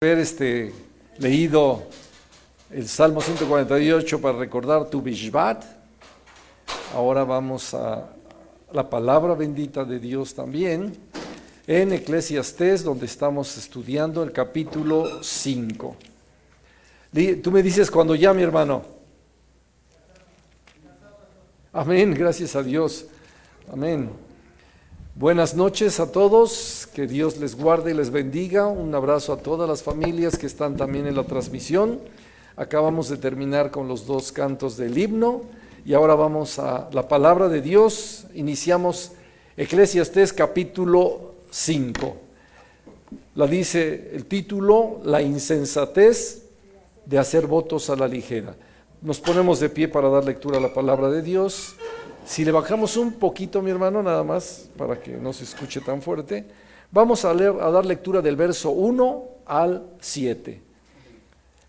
Haber leído el Salmo 148 para recordar tu Bishvat. Ahora vamos a la palabra bendita de Dios también en Eclesiastés, donde estamos estudiando el capítulo 5. Tú me dices cuando ya, mi hermano. Amén, gracias a Dios. Amén. Buenas noches a todos, que Dios les guarde y les bendiga. Un abrazo a todas las familias que están también en la transmisión. Acabamos de terminar con los dos cantos del himno y ahora vamos a la palabra de Dios. Iniciamos Eclesiastés capítulo 5. La dice el título, la insensatez de hacer votos a la ligera. Nos ponemos de pie para dar lectura a la palabra de Dios. Si le bajamos un poquito, mi hermano, nada más, para que no se escuche tan fuerte, vamos a dar lectura del verso 1 al 7.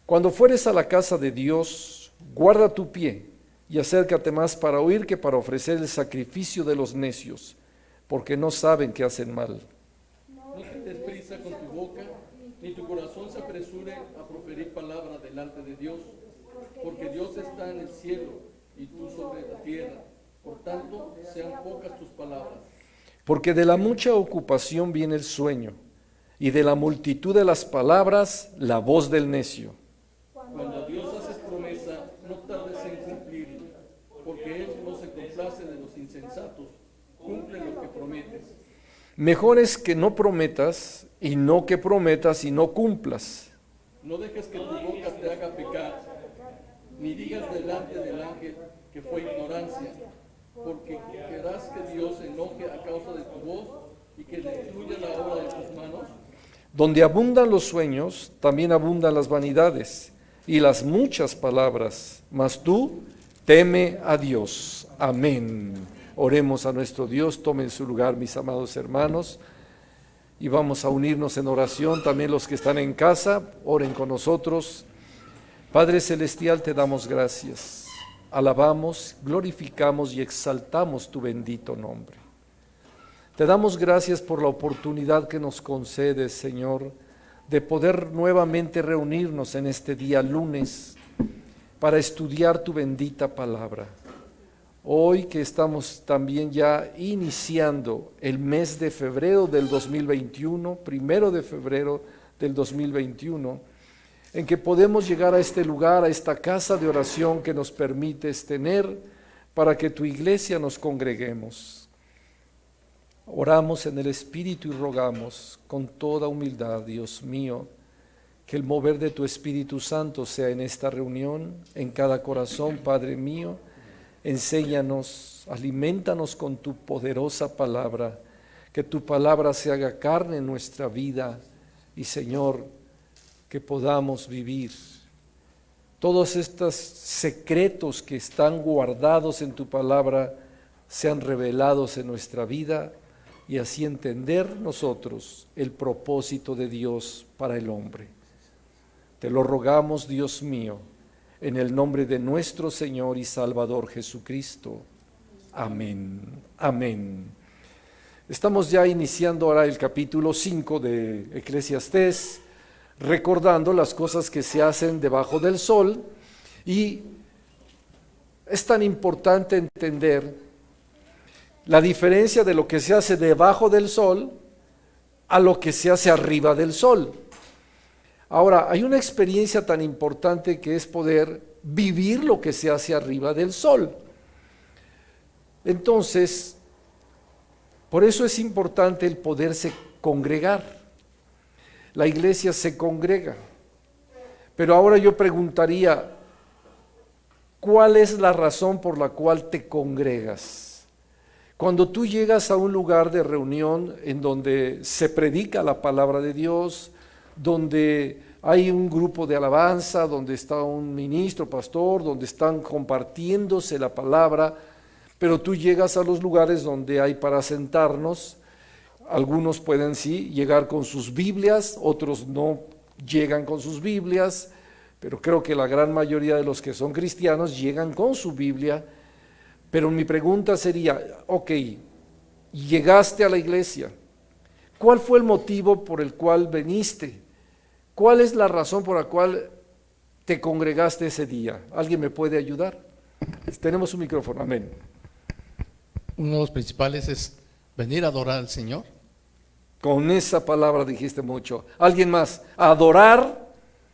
Cuando fueres a la casa de Dios, guarda tu pie y acércate más para oír que para ofrecer el sacrificio de los necios, porque no saben que hacen mal. No te des prisa con tu boca, ni tu corazón se apresure a proferir palabra delante de Dios, porque Dios está en el cielo y tú sobre la tierra. Por tanto, sean pocas tus palabras. Porque de la mucha ocupación viene el sueño, y de la multitud de las palabras, la voz del necio. Cuando a Dios haces promesa, no tardes en cumplirlo, porque Él no se complace de los insensatos. Cumple lo que prometes. Mejor es que no prometas, y no que prometas y no cumplas. No dejes que tu boca te haga pecar, ni digas delante del ángel que fue ignorancia, porque querrás que Dios se enoje a causa de tu voz y que destruya la obra de tus manos. Donde abundan los sueños, también abundan las vanidades y las muchas palabras, mas tú teme a Dios. Amén. Oremos a nuestro Dios. Tomen su lugar, mis amados hermanos, y vamos a unirnos en oración. También los que están en casa, oren con nosotros. Padre Celestial, te damos gracias. Alabamos, glorificamos y exaltamos tu bendito nombre. Te damos gracias por la oportunidad que nos concedes, Señor, de poder nuevamente reunirnos en este día lunes para estudiar tu bendita palabra. Hoy que estamos también ya iniciando el mes de febrero del 2021, 1 de febrero del 2021, en que podemos llegar a este lugar, a esta casa de oración que nos permites tener para que tu iglesia nos congreguemos. Oramos en el Espíritu y rogamos con toda humildad, Dios mío, que el mover de tu Espíritu Santo sea en esta reunión, en cada corazón, Padre mío. Enséñanos, aliméntanos con tu poderosa palabra, que tu palabra se haga carne en nuestra vida y, Señor, que podamos vivir todos estos secretos que están guardados en tu palabra, sean revelados en nuestra vida y así entender nosotros el propósito de Dios para el hombre. Te lo rogamos, Dios mío, en el nombre de nuestro Señor y Salvador Jesucristo. Amén. Amén. Estamos ya iniciando ahora el capítulo 5 de Eclesiastés, recordando las cosas que se hacen debajo del sol, y es tan importante entender la diferencia de lo que se hace debajo del sol a lo que se hace arriba del sol. Ahora, hay una experiencia tan importante que es poder vivir lo que se hace arriba del sol. Entonces, por eso es importante el poderse congregar. La iglesia se congrega. Pero ahora yo preguntaría, ¿cuál es la razón por la cual te congregas? Cuando tú llegas a un lugar de reunión en donde se predica la palabra de Dios, donde hay un grupo de alabanza, donde está un ministro, pastor, donde están compartiéndose la palabra, pero tú llegas a los lugares donde hay para sentarnos. Algunos pueden sí llegar con sus Biblias, otros no llegan con sus Biblias, pero creo que la gran mayoría de los que son cristianos llegan con su Biblia. Pero mi pregunta sería, ok, llegaste a la iglesia, ¿cuál fue el motivo por el cual viniste? ¿cuál es la razón por la cual te congregaste ese día? ¿Alguien me puede ayudar? Tenemos un micrófono, amén. Uno de los principales es venir a adorar al Señor. Con esa palabra dijiste mucho. ¿Alguien más? Adorar.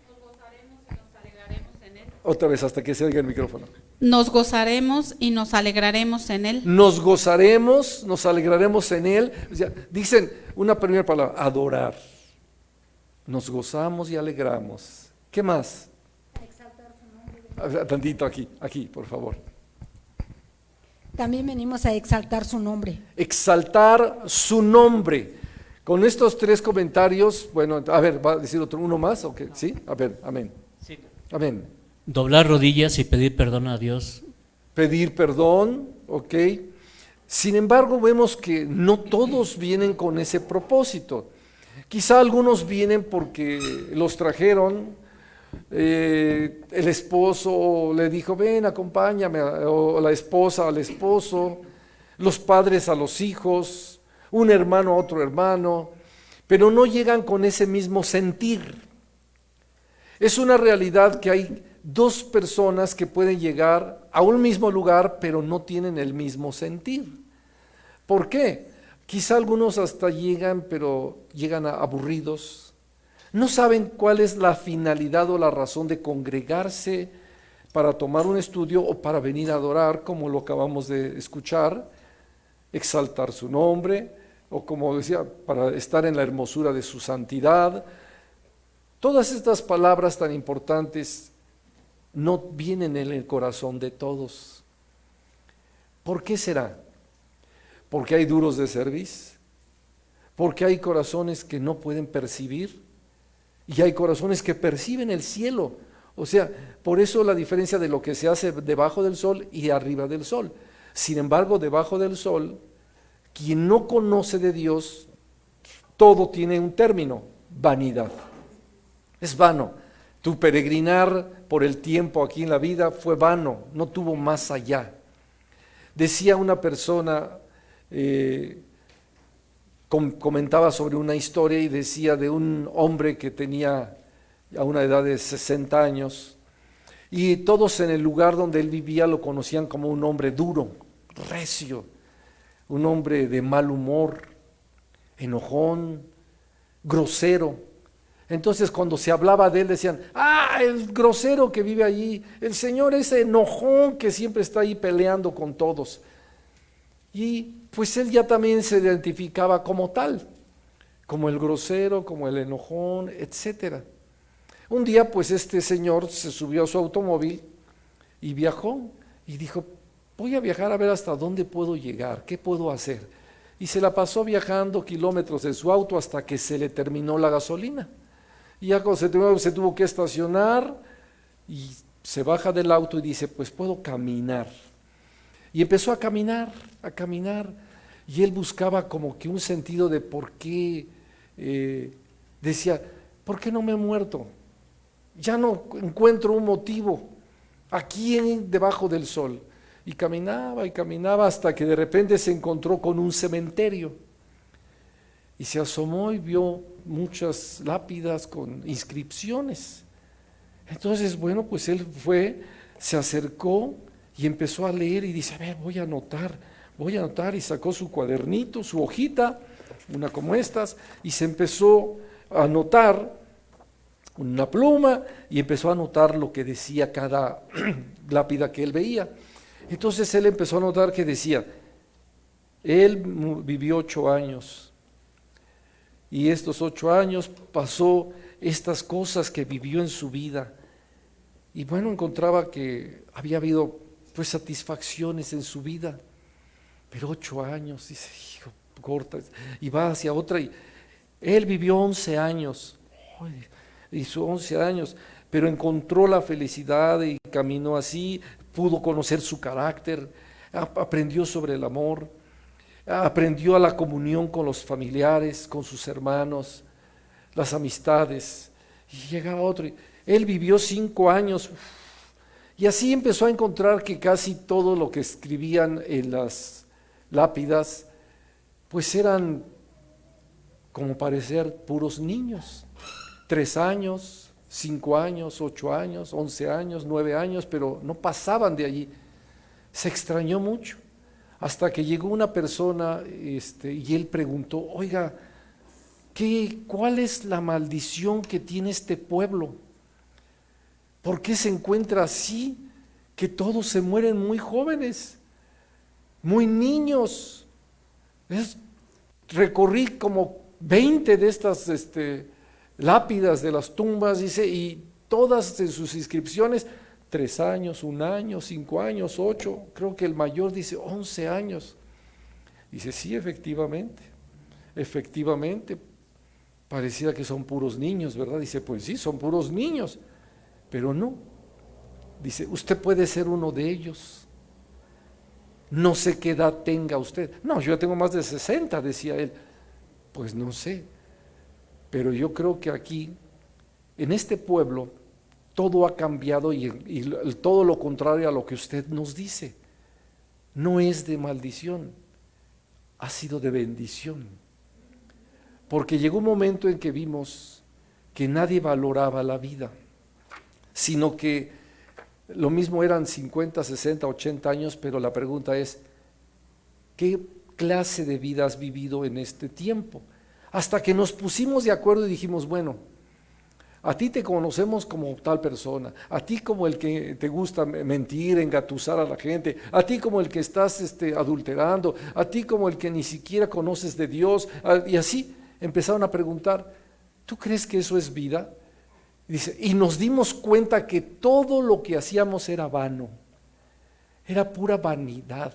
Nos gozaremos y nos alegraremos en Él. Otra vez hasta que se oiga el micrófono. Nos gozaremos y nos alegraremos en Él. Nos gozaremos, nos alegraremos en Él. O sea, dicen una primera palabra, adorar. Nos gozamos y alegramos. ¿Qué más? Exaltar su nombre. Tantito aquí, por favor. También venimos a exaltar su nombre. Exaltar su nombre. Con estos 3 comentarios, bueno, a ver, ¿va a decir uno más? ¿O qué? ¿Sí? A ver, amén. Sí. Amén. Doblar rodillas y pedir perdón a Dios. Pedir perdón, ok. Sin embargo, vemos que no todos vienen con ese propósito. Quizá algunos vienen porque los trajeron, el esposo le dijo, ven, acompáñame, o la esposa al esposo, los padres a los hijos, un hermano a otro hermano, pero no llegan con ese mismo sentir. Es una realidad que hay 2 personas que pueden llegar a un mismo lugar, pero no tienen el mismo sentir. ¿Por qué? Quizá algunos hasta llegan, pero llegan aburridos. No saben cuál es la finalidad o la razón de congregarse para tomar un estudio o para venir a adorar, como lo acabamos de escuchar, exaltar su nombre, o como decía, para estar en la hermosura de su santidad. Todas estas palabras tan importantes no vienen en el corazón de todos. ¿Por qué será? ¿Porque hay duros de cerviz? ¿Porque hay corazones que no pueden percibir? Y hay corazones que perciben el cielo. O sea, por eso la diferencia de lo que se hace debajo del sol y arriba del sol. Sin embargo, debajo del sol, quien no conoce de Dios, todo tiene un término: vanidad. Es vano. Tu peregrinar por el tiempo aquí en la vida fue vano, no tuvo más allá. Decía una persona, comentaba sobre una historia y decía de un hombre que tenía a una edad de 60 años y todos en el lugar donde él vivía lo conocían como un hombre duro, recio, un hombre de mal humor, enojón, grosero. Entonces cuando se hablaba de él decían, el grosero que vive allí, el señor ese enojón que siempre está ahí peleando con todos. Y pues él ya también se identificaba como tal, como el grosero, como el enojón, etcétera. Un día pues este señor se subió a su automóvil y viajó y dijo, voy a viajar a ver hasta dónde puedo llegar, qué puedo hacer. Y se la pasó viajando kilómetros en su auto hasta que se le terminó la gasolina. Y ya cuando se tuvo que estacionar y se baja del auto y dice, pues puedo caminar. Y empezó a caminar, y él buscaba como que un sentido de por qué, decía, ¿por qué no me he muerto? Ya no encuentro un motivo aquí debajo del sol. Y caminaba hasta que de repente se encontró con un cementerio. Y se asomó y vio muchas lápidas con inscripciones. Entonces, bueno, pues él fue, se acercó y empezó a leer y dice, a ver, voy a anotar, y sacó su cuadernito, su hojita, una como estas, y se empezó a anotar una pluma y empezó a anotar lo que decía cada lápida que él veía. Entonces él empezó a notar que decía, él vivió 8 años, y estos 8 años pasó estas cosas que vivió en su vida. Y bueno, encontraba que había habido pues satisfacciones en su vida. Pero 8 años, dice, hijo, corta. Y va hacia otra. Y él vivió 11 años. Hizo 11 años, pero encontró la felicidad y caminó así. Pudo conocer su carácter. Aprendió sobre el amor. Aprendió a la comunión con los familiares, con sus hermanos, las amistades, y llegaba otro. Él vivió 5 años, y así empezó a encontrar que casi todo lo que escribían en las lápidas, pues eran como parecer puros niños, 3 años, 5 años, 8 años, 11 años, 9 años, pero no pasaban de allí. Se extrañó mucho, hasta que llegó una persona y él preguntó, oiga, ¿cuál es la maldición que tiene este pueblo? ¿Por qué se encuentra así? Que todos se mueren muy jóvenes, muy niños. Recorrí como 20 de estas lápidas de las tumbas, dice, y todas en sus inscripciones, 3 años, 1 año, 5 años, 8, creo que el mayor dice 11 años. Dice, sí, efectivamente, parecía que son puros niños, ¿verdad? Dice, pues sí, son puros niños, pero no. Dice, usted puede ser uno de ellos. No sé qué edad tenga usted. No, yo ya tengo más de 60, decía él. Pues no sé, pero yo creo que aquí, en este pueblo, todo ha cambiado y todo lo contrario a lo que usted nos dice. No es de maldición, ha sido de bendición. Porque llegó un momento en que vimos que nadie valoraba la vida, sino que lo mismo eran 50, 60, 80 años, pero la pregunta es, ¿qué clase de vida has vivido en este tiempo? Hasta que nos pusimos de acuerdo y dijimos, bueno, a ti te conocemos como tal persona, a ti como el que te gusta mentir, engatusar a la gente, a ti como el que estás adulterando, a ti como el que ni siquiera conoces de Dios, y así empezaron a preguntar, ¿tú crees que eso es vida? Dice, y nos dimos cuenta que todo lo que hacíamos era vano, era pura vanidad.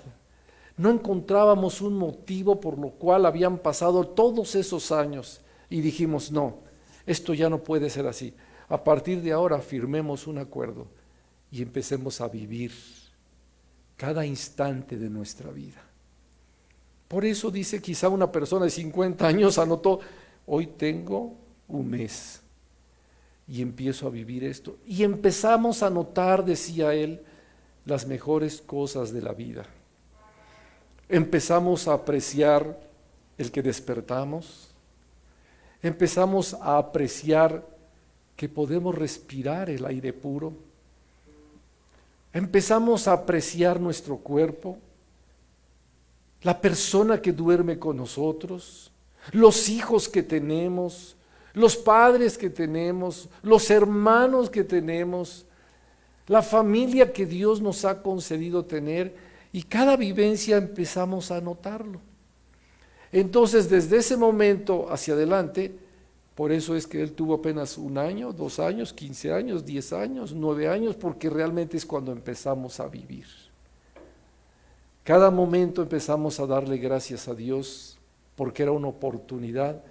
No encontrábamos un motivo por lo cual habían pasado todos esos años y dijimos, no, esto ya no puede ser así. A partir de ahora firmemos un acuerdo y empecemos a vivir cada instante de nuestra vida. Por eso dice, quizá una persona de 50 años anotó, hoy tengo 1 mes y empiezo a vivir esto. Y empezamos a notar, decía él, las mejores cosas de la vida. Empezamos a apreciar el que despertamos, empezamos a apreciar que podemos respirar el aire puro, empezamos a apreciar nuestro cuerpo, la persona que duerme con nosotros, los hijos que tenemos, los padres que tenemos, los hermanos que tenemos, la familia que Dios nos ha concedido tener. Y cada vivencia empezamos a notarlo. Entonces, desde ese momento hacia adelante, por eso es que él tuvo apenas 1 año, 2 años, 15 años, 10 años, 9 años, porque realmente es cuando empezamos a vivir. Cada momento empezamos a darle gracias a Dios, porque era una oportunidad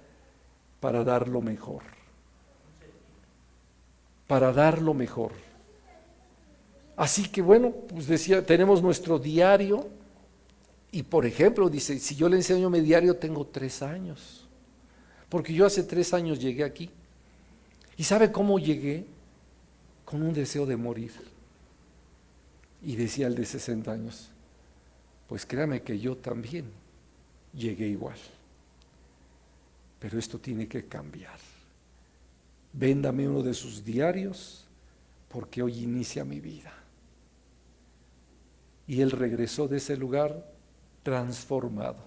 para dar lo mejor. Para dar lo mejor. Así que bueno, pues decía, tenemos nuestro diario y por ejemplo, dice, si yo le enseño mi diario tengo 3 años, porque yo hace 3 años llegué aquí. ¿Y sabe cómo llegué? Con un deseo de morir. Y decía el de 60 años, pues créame que yo también llegué igual, pero esto tiene que cambiar. Véndame uno de sus diarios, porque hoy inicia mi vida. Y él regresó de ese lugar transformado,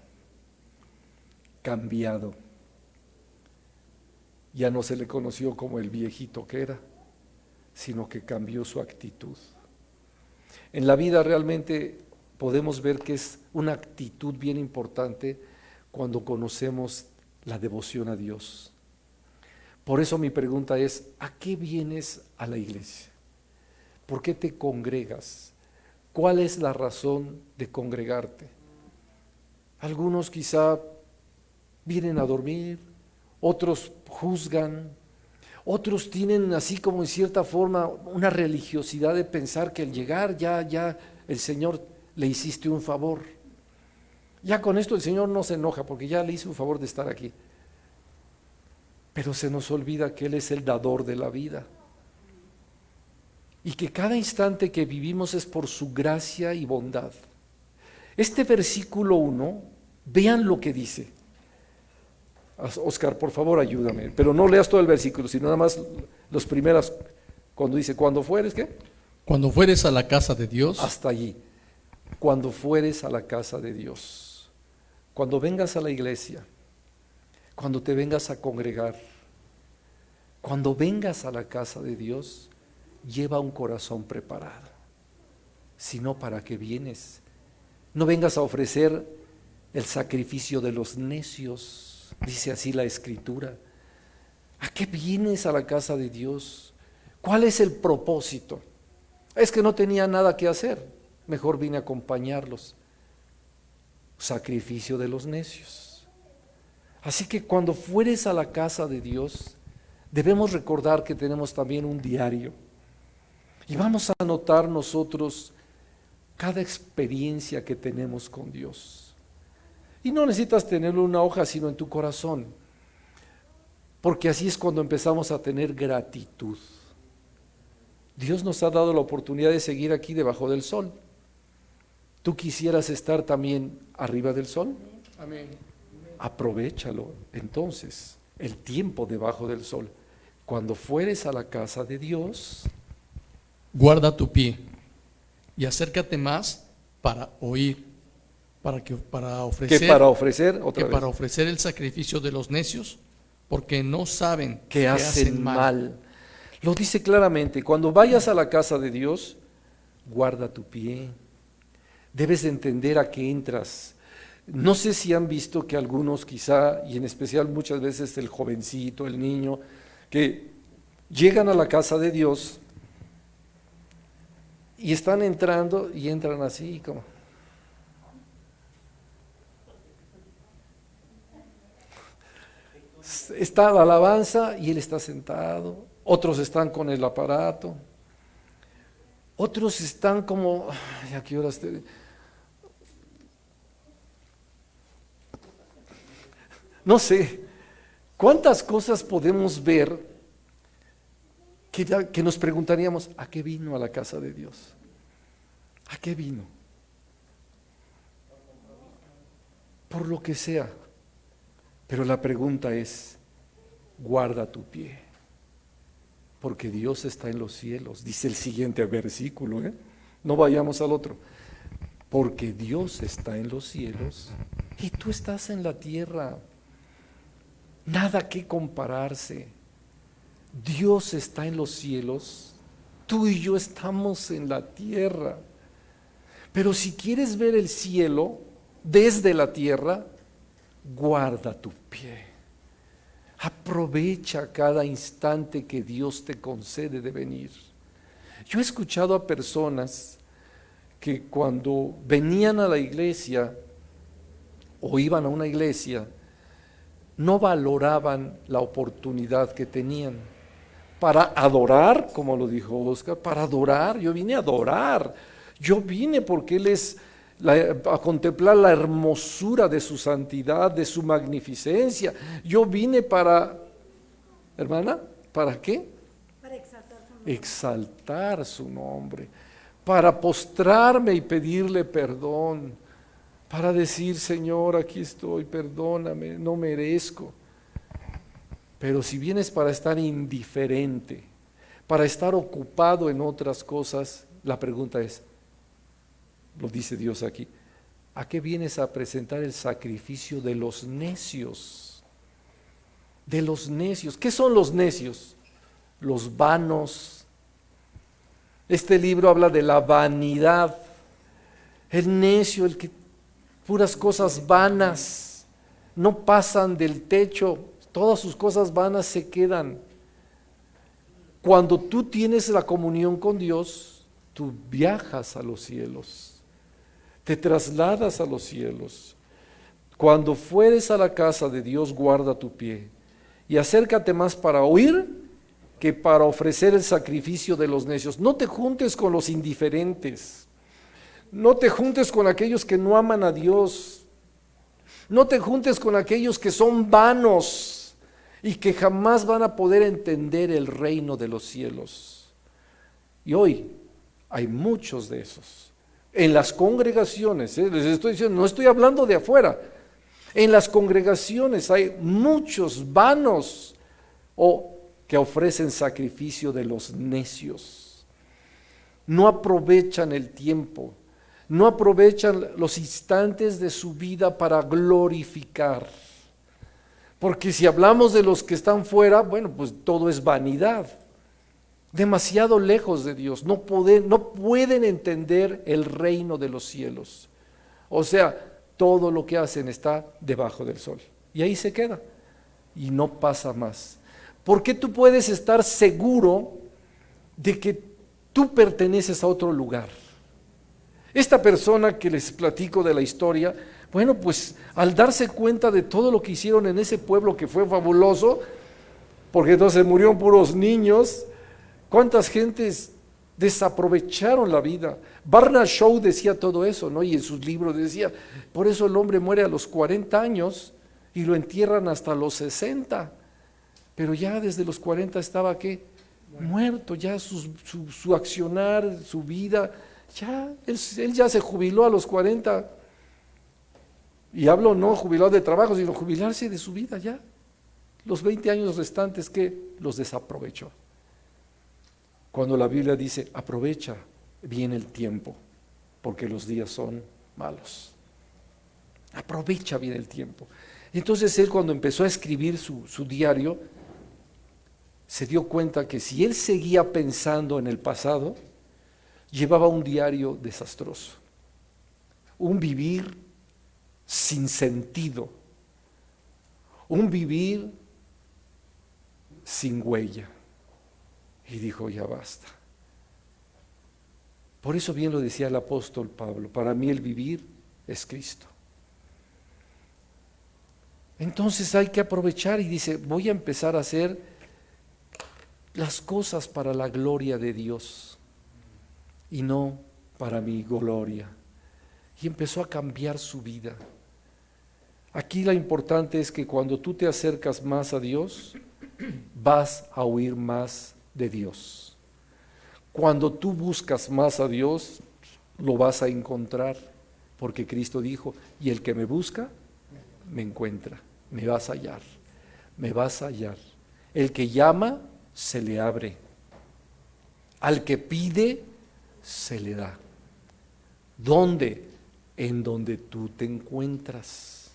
cambiado. Ya no se le conoció como el viejito que era, sino que cambió su actitud. En la vida realmente podemos ver que es una actitud bien importante cuando conocemos la devoción a Dios. Por eso mi pregunta es, ¿a qué vienes a la iglesia? ¿Por qué te congregas? ¿Cuál es la razón de congregarte? Algunos quizá vienen a dormir, otros juzgan, otros tienen así como en cierta forma una religiosidad de pensar que al llegar ya el Señor le hiciste un favor. Ya con esto el Señor no se enoja porque ya le hice un favor de estar aquí. Pero se nos olvida que Él es el dador de la vida. Y que cada instante que vivimos es por su gracia y bondad. Este versículo 1, vean lo que dice. Oscar, por favor, ayúdame. Pero no leas todo el versículo, sino nada más los primeros, cuando dice, cuando fueres, ¿qué? Cuando fueres a la casa de Dios, Hasta allí. Cuando fueres a la casa de Dios. Cuando vengas a la iglesia. Cuando te vengas a congregar. Cuando vengas a la casa de Dios, lleva un corazón preparado. Si no, ¿para qué vienes? No vengas a ofrecer el sacrificio de los necios, dice así la Escritura. ¿A qué vienes a la casa de Dios? ¿Cuál es el propósito? Es que no tenía nada que hacer, mejor vine a acompañarlos. Sacrificio de los necios. Así que cuando fueres a la casa de Dios, debemos recordar que tenemos también un diario. Y vamos a anotar nosotros cada experiencia que tenemos con Dios. Y no necesitas tenerlo en una hoja, sino en tu corazón. Porque así es cuando empezamos a tener gratitud. Dios nos ha dado la oportunidad de seguir aquí debajo del sol. ¿Tú quisieras estar también arriba del sol? amén. Aprovéchalo entonces, el tiempo debajo del sol. Cuando fueres a la casa de Dios, Guarda tu pie y acércate más para oír, para ofrecer, que para ofrecer, otra que vez, para ofrecer el sacrificio de los necios, porque no saben que hacen mal. Lo dice claramente, cuando vayas a la casa de Dios, guarda tu pie. Debes de entender a qué entras. No sé si han visto que algunos quizá, y en especial muchas veces el jovencito, el niño, que llegan a la casa de Dios y están entrando y entran así como... Está la alabanza y él está sentado, otros están con el aparato, otros están como, ay, ¿a qué horas te...? No sé, ¿cuántas cosas podemos ver que nos preguntaríamos, ¿a qué vino a la casa de Dios? ¿A qué vino? Por lo que sea. Pero la pregunta es, guarda tu pie, porque Dios está en los cielos, dice el siguiente versículo, no vayamos al otro, porque Dios está en los cielos y tú estás en la tierra, nada que compararse. Dios está en los cielos, tú y yo estamos en la tierra, pero si quieres ver el cielo desde la tierra, guarda tu pie. Aprovecha cada instante que Dios te concede de venir. Yo he escuchado a personas que cuando venían a la iglesia o iban a una iglesia, no valoraban la oportunidad que tenían para adorar, como lo dijo Oscar, para adorar. Yo vine a adorar, yo vine porque Él es... a contemplar la hermosura de su santidad, de su magnificencia. Yo vine para, hermana, ¿para qué? Para exaltar su nombre. Exaltar su nombre, para postrarme y pedirle perdón, para decir, Señor, aquí estoy, perdóname, no merezco. Pero si vienes para estar indiferente, para estar ocupado en otras cosas, la pregunta es, lo dice Dios aquí, ¿a qué vienes a presentar el sacrificio de los necios? De los necios. ¿Qué son los necios? Los vanos. Este libro habla de la vanidad. El necio, el que puras cosas vanas, no pasan del techo, todas sus cosas vanas se quedan. Cuando tú tienes la comunión con Dios, tú viajas a los cielos. Te trasladas a los cielos. Cuando fueres a la casa de Dios, guarda tu pie y acércate más para oír que para ofrecer el sacrificio de los necios. No te juntes con los indiferentes, no te juntes con aquellos que no aman a Dios, no te juntes con aquellos que son vanos y que jamás van a poder entender el reino de los cielos. Y hoy hay muchos de esos. En las congregaciones, les estoy diciendo, no estoy hablando de afuera. En las congregaciones hay muchos vanos o que ofrecen sacrificio de los necios. No aprovechan el tiempo, no aprovechan los instantes de su vida para glorificar. Porque si hablamos de los que están fuera, bueno, pues todo es vanidad. Demasiado lejos de Dios, no pueden entender el reino de los cielos. O sea, todo lo que hacen está debajo del sol. Y ahí se queda. Y no pasa más. ¿Por qué tú puedes estar seguro de que tú perteneces a otro lugar? Esta persona que les platico de la historia, bueno, pues al darse cuenta de todo lo que hicieron en ese pueblo que fue fabuloso, porque entonces murieron puros niños, ¿cuántas gentes desaprovecharon la vida? Barna Shaw decía todo eso, ¿no? Y en sus libros decía, por eso el hombre muere a los 40 años y lo entierran hasta los 60. Pero ya desde los 40 estaba, ¿qué? Muerto, ya su accionar, su vida, ya, él ya se jubiló a los 40. Y hablo no jubilado de trabajo, sino jubilarse de su vida ya. Los 20 años restantes, ¿qué? Los desaprovechó. Cuando la Biblia dice, aprovecha bien el tiempo, porque los días son malos. Aprovecha bien el tiempo. Entonces él, cuando empezó a escribir su diario, se dio cuenta que si él seguía pensando en el pasado, llevaba un diario desastroso, un vivir sin sentido, un vivir sin huella. Y dijo, ya basta. Por eso bien lo decía el apóstol Pablo, para mí el vivir es Cristo. Entonces hay que aprovechar y dice, voy a empezar a hacer las cosas para la gloria de Dios y no para mi gloria. Y empezó a cambiar su vida. Aquí lo importante es que cuando tú te acercas más a Dios, vas a oír más de Dios. Cuando tú buscas más a Dios, lo vas a encontrar, porque Cristo dijo, y el que me busca, me encuentra, me vas a hallar, me vas a hallar. El que llama, se le abre. Al que pide, se le da. ¿Dónde? En donde tú te encuentras.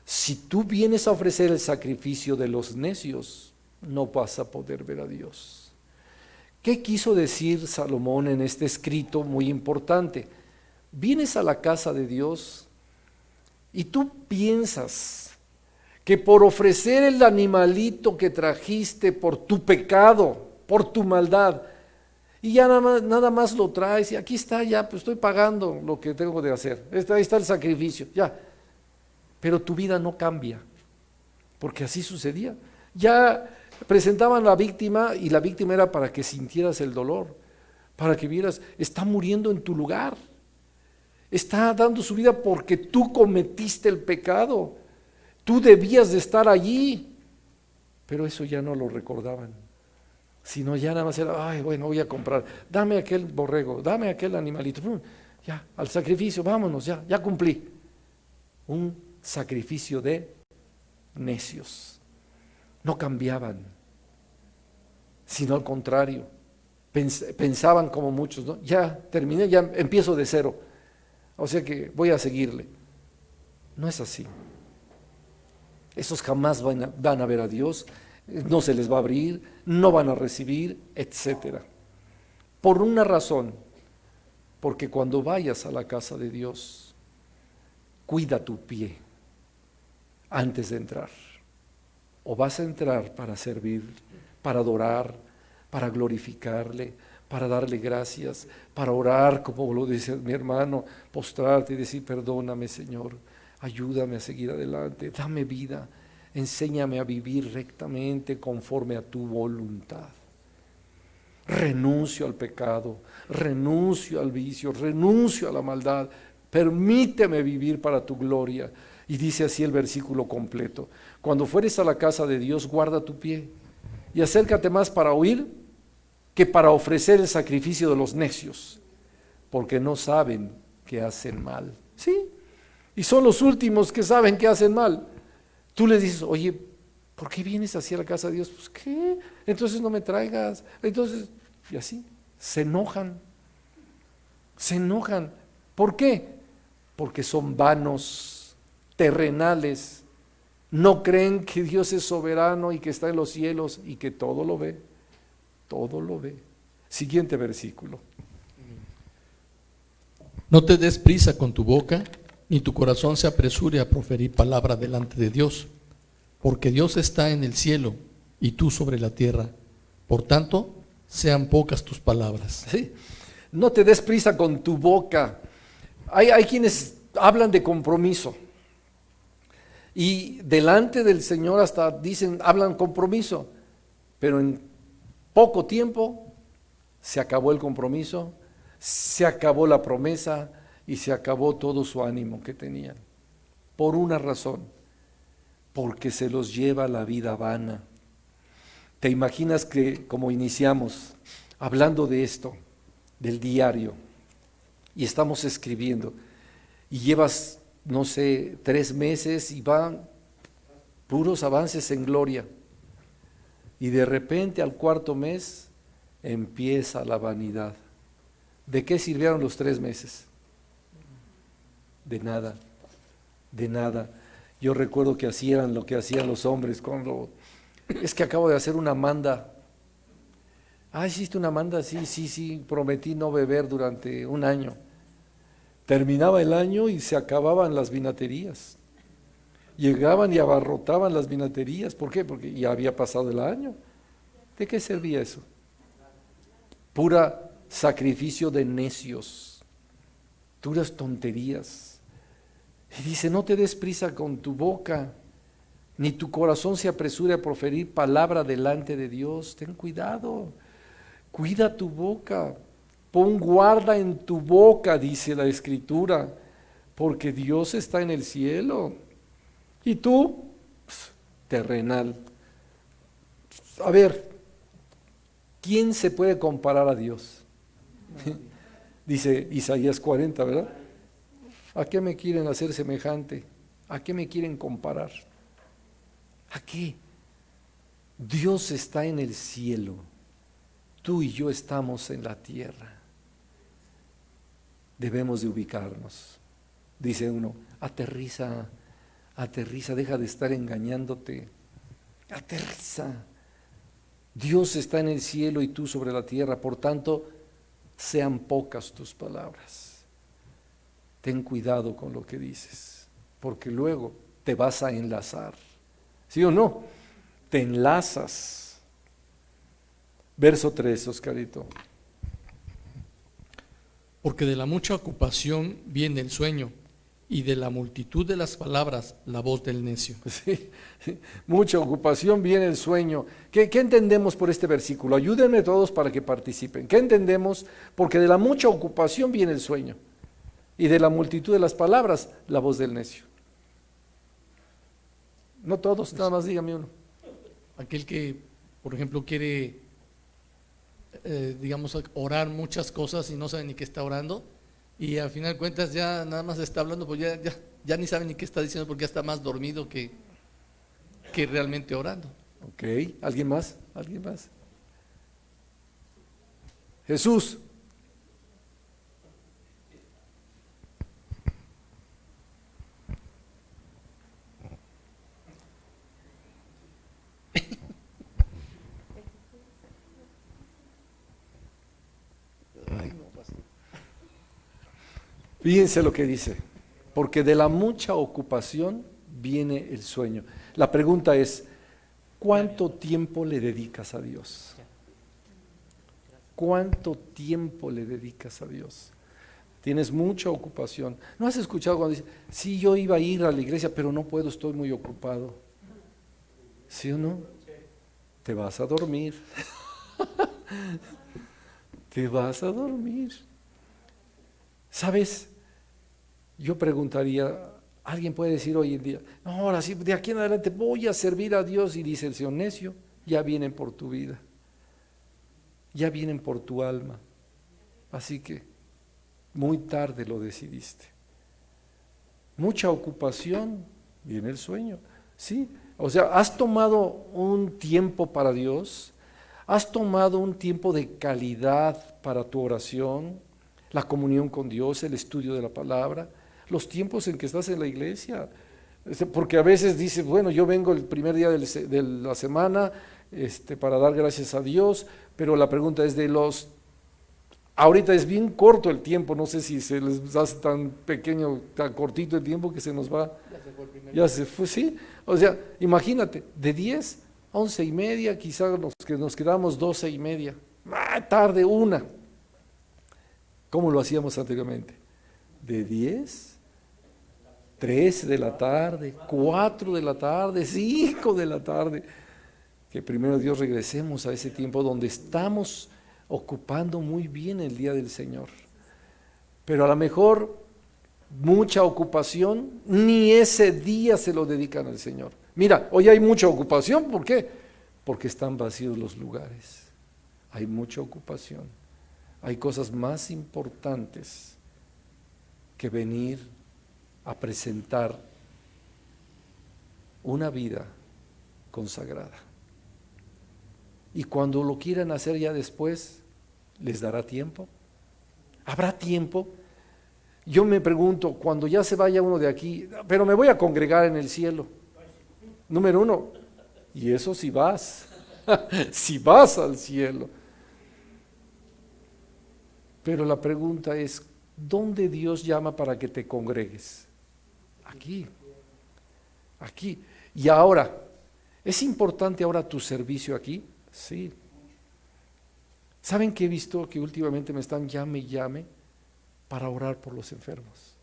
Si tú vienes a ofrecer el sacrificio de los necios, no vas a poder ver a Dios. ¿Qué quiso decir Salomón en este escrito muy importante? Vienes a la casa de Dios y tú piensas que por ofrecer el animalito que trajiste por tu pecado, por tu maldad, y ya nada más lo traes, y aquí está, ya pues estoy pagando lo que tengo de hacer, ahí está el sacrificio, ya. Pero tu vida no cambia, porque así sucedía. Ya presentaban a la víctima, y la víctima era para que sintieras el dolor, para que vieras, está muriendo en tu lugar, está dando su vida porque tú cometiste el pecado, tú debías de estar allí, pero eso ya no lo recordaban, sino ya nada más era, ay, bueno, voy a comprar, dame aquel borrego, dame aquel animalito, ya, al sacrificio, vámonos, ya cumplí. Un sacrificio de necios. No cambiaban, sino al contrario, pensaban como muchos, ¿no? Ya terminé, ya empiezo de cero, o sea que voy a seguirle. No es así. Esos jamás van a ver a Dios, no se les va a abrir, no van a recibir, etcétera. Por una razón, porque cuando vayas a la casa de Dios, cuida tu pie antes de entrar. O vas a entrar para servir, para adorar, para glorificarle, para darle gracias, para orar, como lo dice mi hermano, postrarte y decir, perdóname, Señor, ayúdame a seguir adelante, dame vida, enséñame a vivir rectamente conforme a tu voluntad. Renuncio al pecado, renuncio al vicio, renuncio a la maldad, permíteme vivir para tu gloria. Y dice así el versículo completo, cuando fueres a la casa de Dios, guarda tu pie y acércate más para oír que para ofrecer el sacrificio de los necios, porque no saben que hacen mal. Sí, y son los últimos que saben que hacen mal. Tú les dices, oye, ¿por qué vienes hacia la casa de Dios? Pues, ¿qué? Entonces no me traigas. Entonces, y así, se enojan. Se enojan. ¿Por qué? Porque son vanos, terrenales. No creen que Dios es soberano y que está en los cielos y que todo lo ve. Todo lo ve. Siguiente versículo. No te des prisa con tu boca, ni tu corazón se apresure a proferir palabra delante de Dios, porque Dios está en el cielo y tú sobre la tierra. Por tanto, sean pocas tus palabras. ¿Sí? No te des prisa con tu boca. Hay quienes hablan de compromiso y delante del Señor hasta dicen, hablan compromiso, pero en poco tiempo se acabó el compromiso, se acabó la promesa y se acabó todo su ánimo que tenían. Por una razón, porque se los lleva la vida vana. ¿Te imaginas que como iniciamos hablando de esto, del diario, y estamos escribiendo, y llevas, no sé, 3 meses y van puros avances en gloria, y de repente al 4.º mes empieza la vanidad? ¿De qué sirvieron los 3 meses? De nada, de nada. Yo recuerdo que hacían lo que hacían los hombres cuando, es que acabo de hacer una manda. Ah, ¿hiciste una manda? Sí, prometí no beber durante 1 año. Terminaba el año y se acababan las vinaterías. Llegaban y abarrotaban las vinaterías. ¿Por qué? Porque ya había pasado el año. ¿De qué servía eso? Pura sacrificio de necios, duras tonterías. Y dice, no te des prisa con tu boca, ni tu corazón se apresure a proferir palabra delante de Dios. Ten cuidado, cuida tu boca, pon guarda en tu boca, dice la Escritura, porque Dios está en el cielo y tú, terrenal. A ver, ¿quién se puede comparar a Dios? Dice Isaías 40, ¿verdad? ¿A qué me quieren hacer semejante? ¿A qué me quieren comparar? ¿A qué? Dios está en el cielo, tú y yo estamos en la tierra. Debemos de ubicarnos. Dice uno, aterriza, deja de estar engañándote, aterriza. Dios está en el cielo y tú sobre la tierra, por tanto, sean pocas tus palabras. Ten cuidado con lo que dices, porque luego te vas a enlazar. ¿Sí o no? Te enlazas. Verso 3, Oscarito. Porque de la mucha ocupación viene el sueño, y de la multitud de las palabras la voz del necio. Sí, mucha ocupación viene el sueño. ¿Qué entendemos por este versículo? Ayúdenme todos para que participen. ¿Qué entendemos? Porque de la mucha ocupación viene el sueño, y de la multitud de las palabras la voz del necio. No todos, nada más dígame uno. Aquel que, por ejemplo, quiere, digamos, orar muchas cosas y no sabe ni qué está orando, y al final de cuentas ya nada más está hablando, pues ya ni sabe ni qué está diciendo, porque ya está más dormido que realmente orando. Ok, ¿alguien más? ¿Alguien más? Jesús. Fíjense lo que dice, porque de la mucha ocupación viene el sueño. La pregunta es, ¿cuánto tiempo le dedicas a Dios? ¿Cuánto tiempo le dedicas a Dios? Tienes mucha ocupación. ¿No has escuchado cuando dice, sí, yo iba a ir a la iglesia, pero no puedo, estoy muy ocupado? ¿Sí o no? Te vas a dormir. Te vas a dormir. ¿Sabes? Yo preguntaría, alguien puede decir hoy en día, no, ahora sí, de aquí en adelante voy a servir a Dios, y dice el Señor, necio, ya vienen por tu vida, ya vienen por tu alma, así que muy tarde lo decidiste. mucha ocupación, viene el sueño, ¿sí? O sea, has tomado un tiempo para Dios, has tomado un tiempo de calidad para tu oración, la comunión con Dios, el estudio de la palabra, los tiempos en que estás en la iglesia. Porque a veces dices, bueno, yo vengo el primer día de la semana para dar gracias a Dios, pero la pregunta es ahorita es bien corto el tiempo, no sé si se les hace tan pequeño, tan cortito el tiempo que se nos va. Ya se fue, sí. O sea, imagínate, de 10 a 11:30, quizás nos quedamos 12:30, tarde 1. ¿Cómo lo hacíamos anteriormente? De 10, 3 de la tarde, 4 de la tarde, 5 de la tarde. Que primero Dios regresemos a ese tiempo donde estamos ocupando muy bien el día del Señor. Pero a lo mejor mucha ocupación, ni ese día se lo dedican al Señor. Mira, hoy hay mucha ocupación, ¿por qué? Porque están vacíos los lugares. Hay mucha ocupación. Hay cosas más importantes que venir a presentar una vida consagrada. Y cuando lo quieran hacer ya después, ¿les dará tiempo? ¿Habrá tiempo? Yo me pregunto, cuando ya se vaya uno de aquí, pero me voy a congregar en el cielo. Número 1, y eso si vas, si vas al cielo. Pero la pregunta es, ¿dónde Dios llama para que te congregues? Aquí, aquí. Y ahora, ¿es importante ahora tu servicio aquí? Sí. ¿Saben que he visto que últimamente me están llame y llame para orar por los enfermos?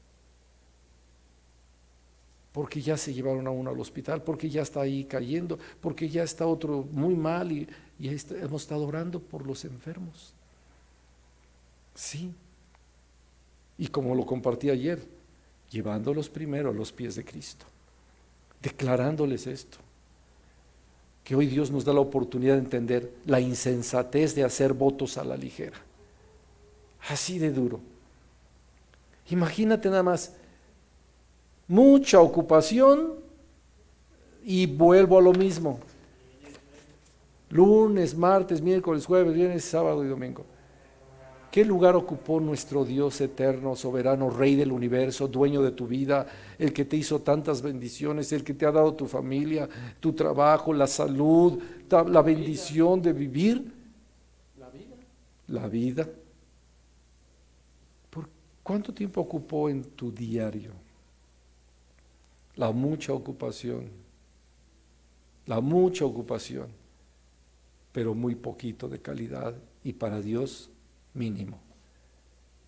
Porque ya se llevaron a uno al hospital, porque ya está ahí cayendo, porque ya está otro muy mal y hemos estado orando por los enfermos. Sí. Y como lo compartí ayer, llevándolos primero a los pies de Cristo, declarándoles esto. Que hoy Dios nos da la oportunidad de entender la insensatez de hacer votos a la ligera. Así de duro. Imagínate nada más, mucha ocupación y vuelvo a lo mismo. Lunes, martes, miércoles, jueves, viernes, sábado y domingo. ¿Qué lugar ocupó nuestro Dios eterno, soberano, Rey del universo, dueño de tu vida, el que te hizo tantas bendiciones, el que te ha dado tu familia, tu trabajo, la salud, la bendición de vivir? La vida. ¿Por cuánto tiempo ocupó en tu diario? La mucha ocupación, pero muy poquito de calidad y para Dios mínimo.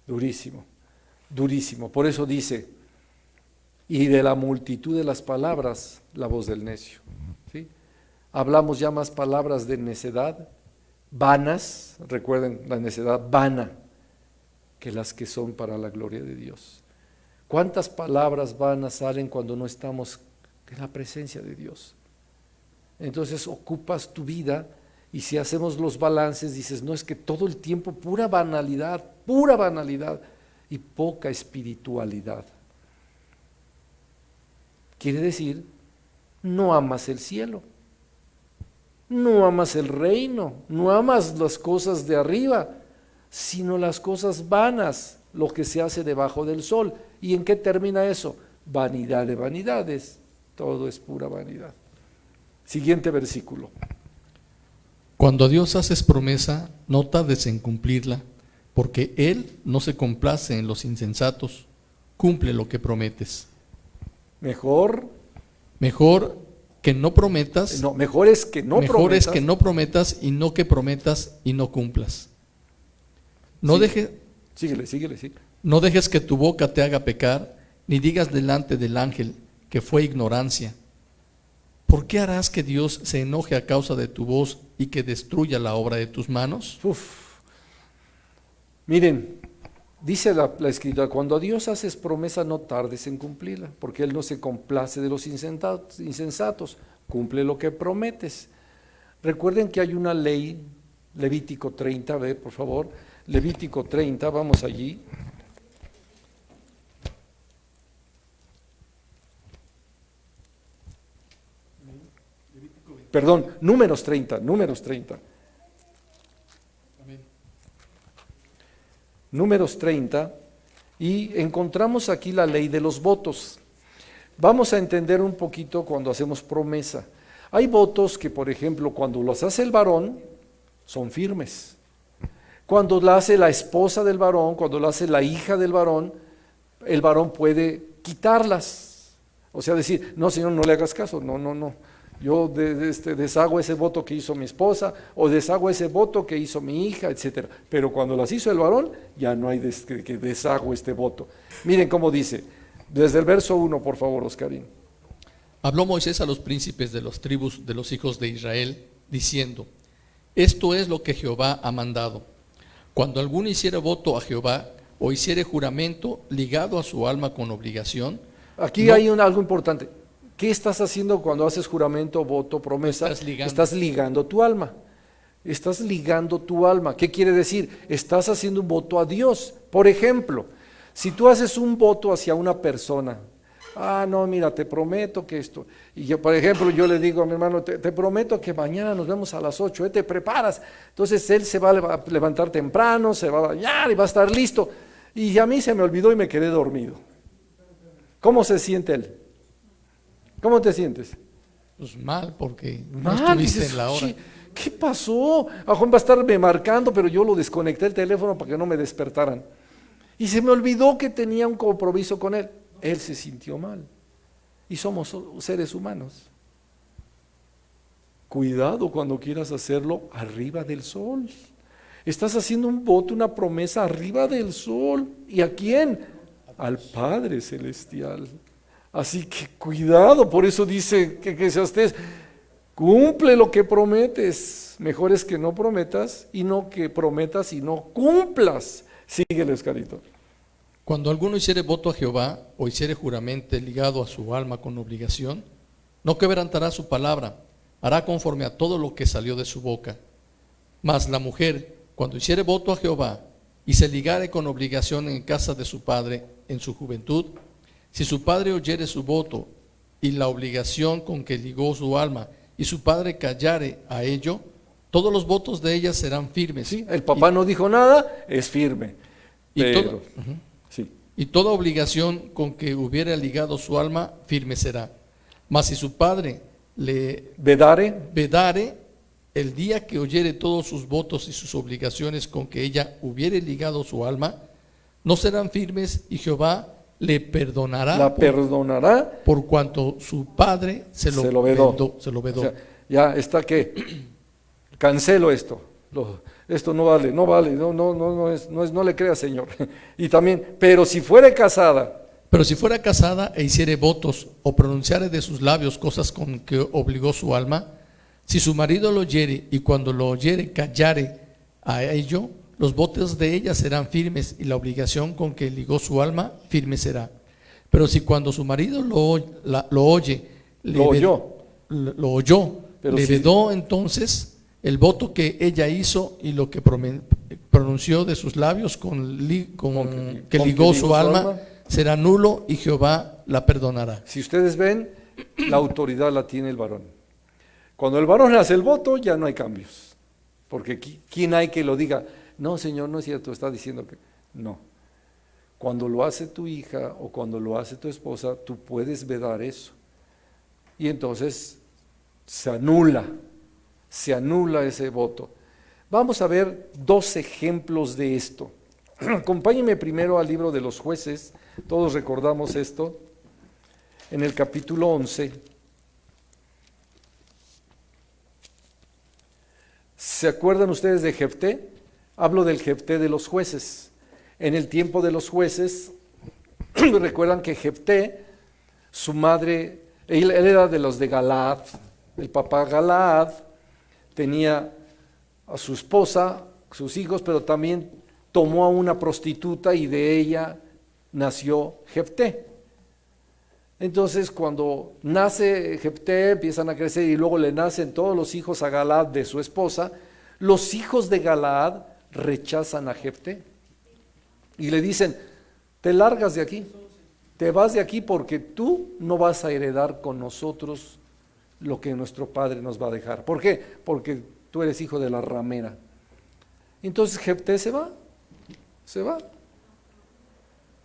Durísimo, durísimo. Por eso dice, y de la multitud de las palabras, la voz del necio. ¿Sí? Hablamos ya más palabras de necedad, vanas, recuerden la necedad vana, que las que son para la gloria de Dios. ¿Cuántas palabras vanas salen cuando no estamos en la presencia de Dios? Entonces ocupas tu vida. Y si hacemos los balances, dices, no, es que todo el tiempo pura banalidad y poca espiritualidad. Quiere decir, no amas el cielo, no amas el reino, no amas las cosas de arriba, sino las cosas vanas, lo que se hace debajo del sol. ¿Y en qué termina eso? Vanidad de vanidades, todo es pura vanidad. Siguiente versículo. Cuando a Dios haces promesa, no tardes en cumplirla, porque Él no se complace en los insensatos. Cumple lo que prometes. Mejor que no prometas. No, mejor es que no mejor prometas. es que no prometas y no que prometas y no cumplas. No dejes. Síguele. No dejes que tu boca te haga pecar, ni digas delante del ángel que fue ignorancia. ¿Por qué harás que Dios se enoje a causa de tu voz y que destruya la obra de tus manos? Miren, dice la Escritura, cuando a Dios haces promesa no tardes en cumplirla, porque Él no se complace de los insensatos, cumple lo que prometes. Recuerden que hay una ley, Levítico 30, ve por favor, Levítico 30, vamos allí. Perdón, Números 30. Números 30, y encontramos aquí la ley de los votos. Vamos a entender un poquito cuando hacemos promesa. Hay votos que, por ejemplo, cuando los hace el varón, son firmes. Cuando la hace la esposa del varón, cuando la hace la hija del varón, el varón puede quitarlas. O sea, decir, no, Señor, no le hagas caso, no. Yo deshago ese voto que hizo mi esposa, o deshago ese voto que hizo mi hija, etcétera. Pero cuando las hizo el varón, ya no hay que deshago este voto. Miren cómo dice, desde el verso 1, por favor, Oscarín. Habló Moisés a los príncipes de las tribus de los hijos de Israel, diciendo: esto es lo que Jehová ha mandado. Cuando alguno hiciere voto a Jehová, o hiciere juramento ligado a su alma con obligación. Aquí hay algo importante. ¿Qué estás haciendo cuando haces juramento, voto, promesa? Estás ligando tu alma. Estás ligando tu alma. ¿Qué quiere decir? Estás haciendo un voto a Dios. Por ejemplo, si tú haces un voto hacia una persona, no, mira, te prometo que esto, y yo, por ejemplo, yo le digo a mi hermano, te prometo que mañana nos vemos a las 8, te preparas. Entonces él se va a levantar temprano, se va a bañar y va a estar listo. Y a mí se me olvidó y me quedé dormido. ¿Cómo se siente él? ¿Cómo te sientes? Pues mal, porque no estuviste dices, en la hora. ¿Qué pasó? A Juan va a estarme marcando, pero yo lo desconecté el teléfono para que no me despertaran. Y se me olvidó que tenía un compromiso con él. Él se sintió mal. Y somos seres humanos. Cuidado cuando quieras hacerlo arriba del sol. Estás haciendo un voto, una promesa arriba del sol. ¿Y a quién? Al Padre Celestial. Así que cuidado, por eso dice que seas ustedes, cumple lo que prometes. Mejor es que no prometas y no que prometas y no cumplas. Síguele, Oscarito. Cuando alguno hiciere voto a Jehová, o hiciere juramento ligado a su alma con obligación, no quebrantará su palabra, hará conforme a todo lo que salió de su boca. Mas la mujer, cuando hiciere voto a Jehová, y se ligare con obligación en casa de su padre en su juventud, si su padre oyere su voto y la obligación con que ligó su alma, y su padre callare a ello, todos los votos de ella serán firmes. Sí, el papá no dijo nada, es firme. Y toda obligación con que hubiera ligado su alma, firme será. Mas si su padre le vedare, el día que oyere todos sus votos y sus obligaciones con que ella hubiere ligado su alma, no serán firmes, y Jehová le perdonará. Por cuanto su padre se lo vedó. O sea, ya está que cancelo esto. Esto no vale, no le creas, Señor. Y también, pero si fuera casada e hiciere votos, o pronunciare de sus labios cosas con que obligó su alma, si su marido lo oyere, y cuando lo oyere callare a ello, los votos de ella serán firmes, y la obligación con que ligó su alma firme será. Pero si cuando su marido lo oyó, le vedó entonces el voto que ella hizo y lo que pronunció de sus labios que ligó su alma, será nulo, y Jehová la perdonará. Si ustedes ven, la autoridad la tiene el varón. Cuando el varón hace el voto, ya no hay cambios. Porque ¿quién hay que lo diga? No, Señor, no es cierto, está diciendo que no. Cuando lo hace tu hija o cuando lo hace tu esposa, tú puedes vedar eso. Y entonces se anula ese voto. Vamos a ver 2 ejemplos de esto. Acompáñenme primero al libro de los Jueces, todos recordamos esto, en el capítulo 11. ¿Se acuerdan ustedes de Jefté? Hablo del Jefté de los jueces. En el tiempo de los jueces, recuerdan que Jefté, su madre, él era de los de Galaad, el papá Galaad, tenía a su esposa, sus hijos, pero también tomó a una prostituta y de ella nació Jefté. Entonces cuando nace Jefté, empiezan a crecer y luego le nacen todos los hijos a Galaad de su esposa. Los hijos de Galaad rechazan a Jefté y le dicen, te largas de aquí, te vas de aquí porque tú no vas a heredar con nosotros lo que nuestro padre nos va a dejar. ¿Por qué? Porque tú eres hijo de la ramera. Entonces Jefté se va.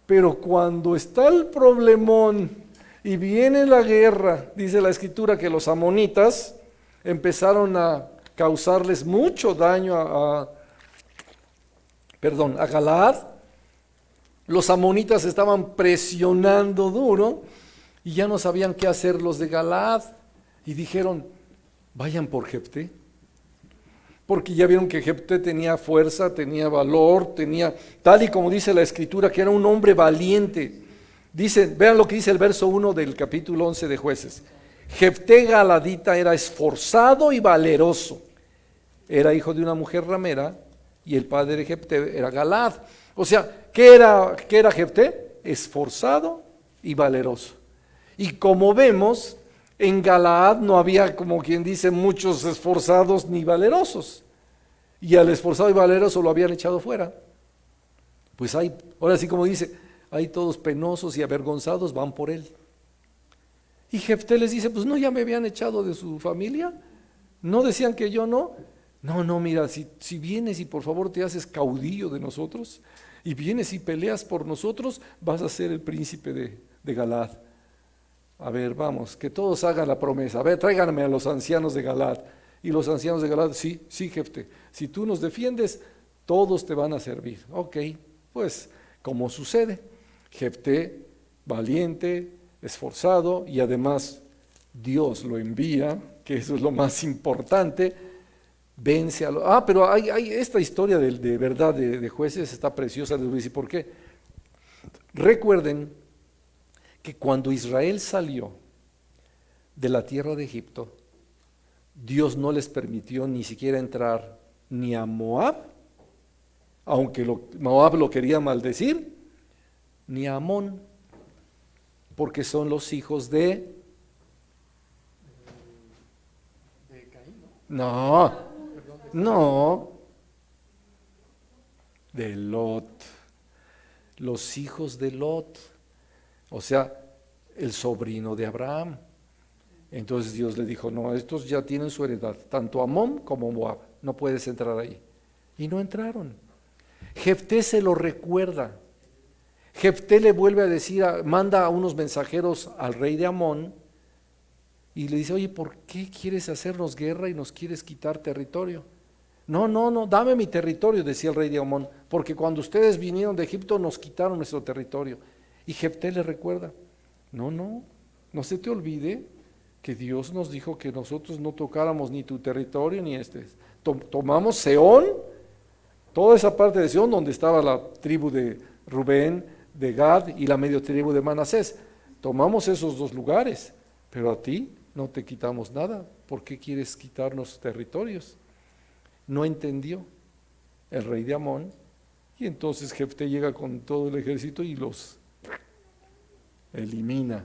Pero cuando está el problemón y viene la guerra, dice la escritura que los amonitas empezaron a causarles mucho daño a Galaad. Los amonitas estaban presionando duro y ya no sabían qué hacer los de Galaad. Y dijeron, vayan por Jefté. Porque ya vieron que Jefté tenía fuerza, tenía valor, tenía, tal y como dice la escritura, que era un hombre valiente. Vean lo que dice el verso 1 del capítulo 11 de Jueces. Jefté galadita era esforzado y valeroso. Era hijo de una mujer ramera y el padre de Jefté era Galaad. O sea, ¿qué era Jefté? Esforzado y valeroso. Y como vemos, en Galaad no había, como quien dice, muchos esforzados ni valerosos. Y al esforzado y valeroso lo habían echado fuera. Pues ahora sí como dice, hay todos penosos y avergonzados, van por él. Y Jefté les dice, pues no, ya me habían echado de su familia. ¿No decían que yo no? No, mira, si vienes y por favor te haces caudillo de nosotros, y vienes y peleas por nosotros, vas a ser el príncipe de Galaad. A ver, vamos, que todos hagan la promesa. A ver, tráiganme a los ancianos de Galaad. Y los ancianos de Galaad, sí, Jefté, si tú nos defiendes, todos te van a servir. Ok, pues, como sucede, Jefté, valiente, esforzado, y además Dios lo envía, que eso es lo más importante, vence a los... pero hay esta historia de verdad de Jueces, está preciosa, les voy a decir por qué. Recuerden que cuando Israel salió de la tierra de Egipto, Dios no les permitió ni siquiera entrar ni a Moab, aunque Moab lo quería maldecir, ni a Amón, porque son los hijos de de Lot, los hijos de Lot, o sea, el sobrino de Abraham. Entonces Dios le dijo, no, estos ya tienen su heredad, tanto Amón como Moab, no puedes entrar ahí. Y no entraron. Jefté se lo recuerda. Jefté le vuelve a decir, manda a unos mensajeros al rey de Amón y le dice, oye, ¿por qué quieres hacernos guerra y nos quieres quitar territorio? No, dame mi territorio, decía el rey de Amón, porque cuando ustedes vinieron de Egipto nos quitaron nuestro territorio. Y Jefté le recuerda, no se te olvide que Dios nos dijo que nosotros no tocáramos ni tu territorio ni este. Tomamos Seón, toda esa parte de Seón donde estaba la tribu de Rubén, de Gad y la medio tribu de Manasés. Tomamos esos dos lugares, pero a ti no te quitamos nada. ¿Por qué quieres quitarnos territorios? No entendió el rey de Amón, y entonces Jefté llega con todo el ejército y los elimina,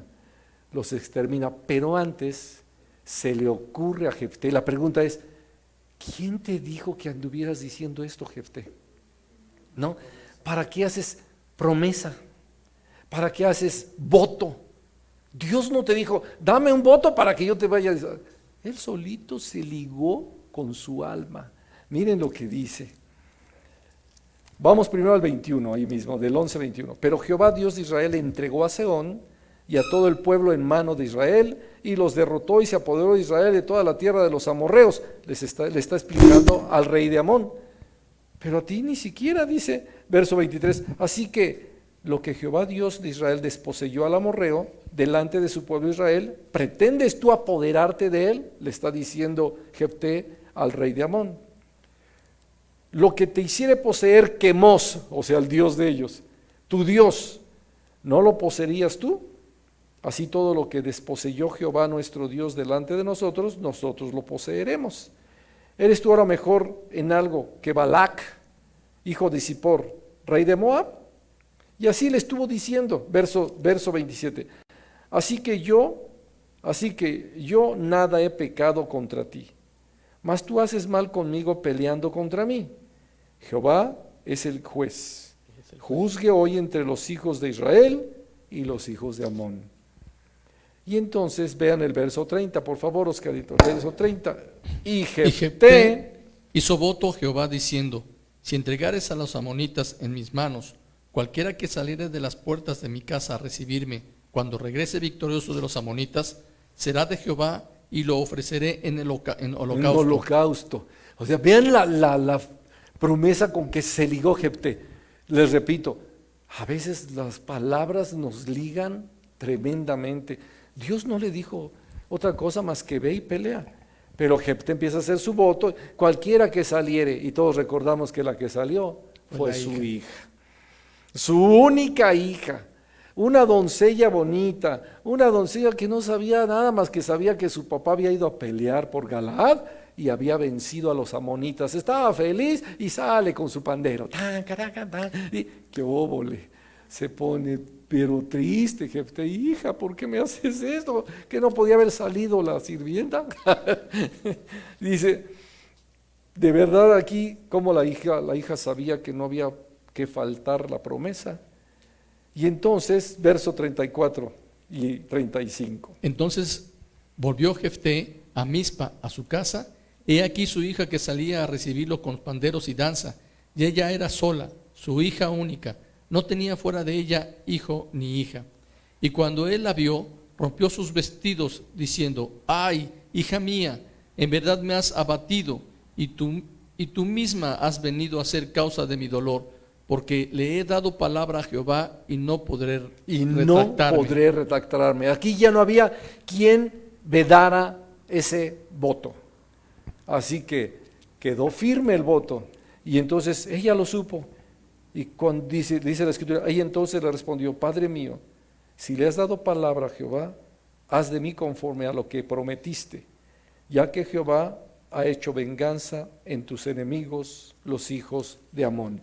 los extermina. Pero antes se le ocurre a Jefté, la pregunta es, ¿quién te dijo que anduvieras diciendo esto, Jefté? ¿No? ¿Para qué haces promesa? ¿Para qué haces voto? Dios no te dijo, dame un voto para que yo te vaya. Él solito se ligó con su alma. Miren lo que dice. Vamos primero al 21, ahí mismo, del 11-21. Pero Jehová Dios de Israel entregó a Sehón y a todo el pueblo en mano de Israel, y los derrotó y se apoderó de Israel de toda la tierra de los amorreos. Le está explicando al rey de Amón. Pero a ti ni siquiera, dice, verso 23, así que lo que Jehová Dios de Israel desposeyó al amorreo delante de su pueblo Israel, ¿pretendes tú apoderarte de él? Le está diciendo Jefté al rey de Amón. Lo que te hiciere poseer Quemos, o sea, el Dios de ellos, tu Dios, ¿no lo poseerías tú? Así todo lo que desposeyó Jehová nuestro Dios delante de nosotros, nosotros lo poseeremos. ¿Eres tú ahora mejor en algo que Balac, hijo de Zippor, rey de Moab? Y así le estuvo diciendo, verso 27, así que yo nada he pecado contra ti, mas tú haces mal conmigo peleando contra mí. Jehová es el juez. Juzgue hoy entre los hijos de Israel y los hijos de Amón. Y entonces vean el verso 30, por favor, Oscarito, el verso 30. Y Y Jefté Jefté hizo voto a Jehová diciendo: si entregares a los amonitas en mis manos, cualquiera que saliere de las puertas de mi casa a recibirme, cuando regrese victorioso de los amonitas, será de Jehová y lo ofreceré en un holocausto. holocausto. O sea, vean la promesa con que se ligó Jefté. Les repito, a veces las palabras nos ligan tremendamente. Dios no le dijo otra cosa más que ve y pelea. Pero Jefté empieza a hacer su voto, cualquiera que saliere, y todos recordamos que la que salió fue la su hija. hija, su única hija, una doncella bonita, una doncella que no sabía nada más que sabía que su papá había ido a pelear por Galaad y había vencido a los amonitas. Estaba feliz y sale con su pandero. Tan, caraca, tan, y qué óvole. Se pone pero triste, Jefté, hija, ¿por qué me haces esto? Que no podía haber salido la sirvienta. Dice, de verdad aquí, como la hija sabía que no había que faltar la promesa. Y entonces, verso 34 y 35. Entonces volvió Jefté a Mizpa, a su casa. He aquí su hija que salía a recibirlo con panderos y danza, y ella era sola, su hija única, no tenía fuera de ella hijo ni hija. Y cuando él la vio, rompió sus vestidos, diciendo: ay, hija mía, en verdad me has abatido, y tú misma has venido a ser causa de mi dolor, porque le he dado palabra a Jehová y no podré retractarme. Aquí ya no había quien vedara ese voto. Así que quedó firme el voto. Y entonces ella lo supo. Y cuando dice la escritura, ella entonces le respondió: Padre mío, si le has dado palabra a Jehová, haz de mí conforme a lo que prometiste, ya que Jehová ha hecho venganza en tus enemigos, los hijos de Amón.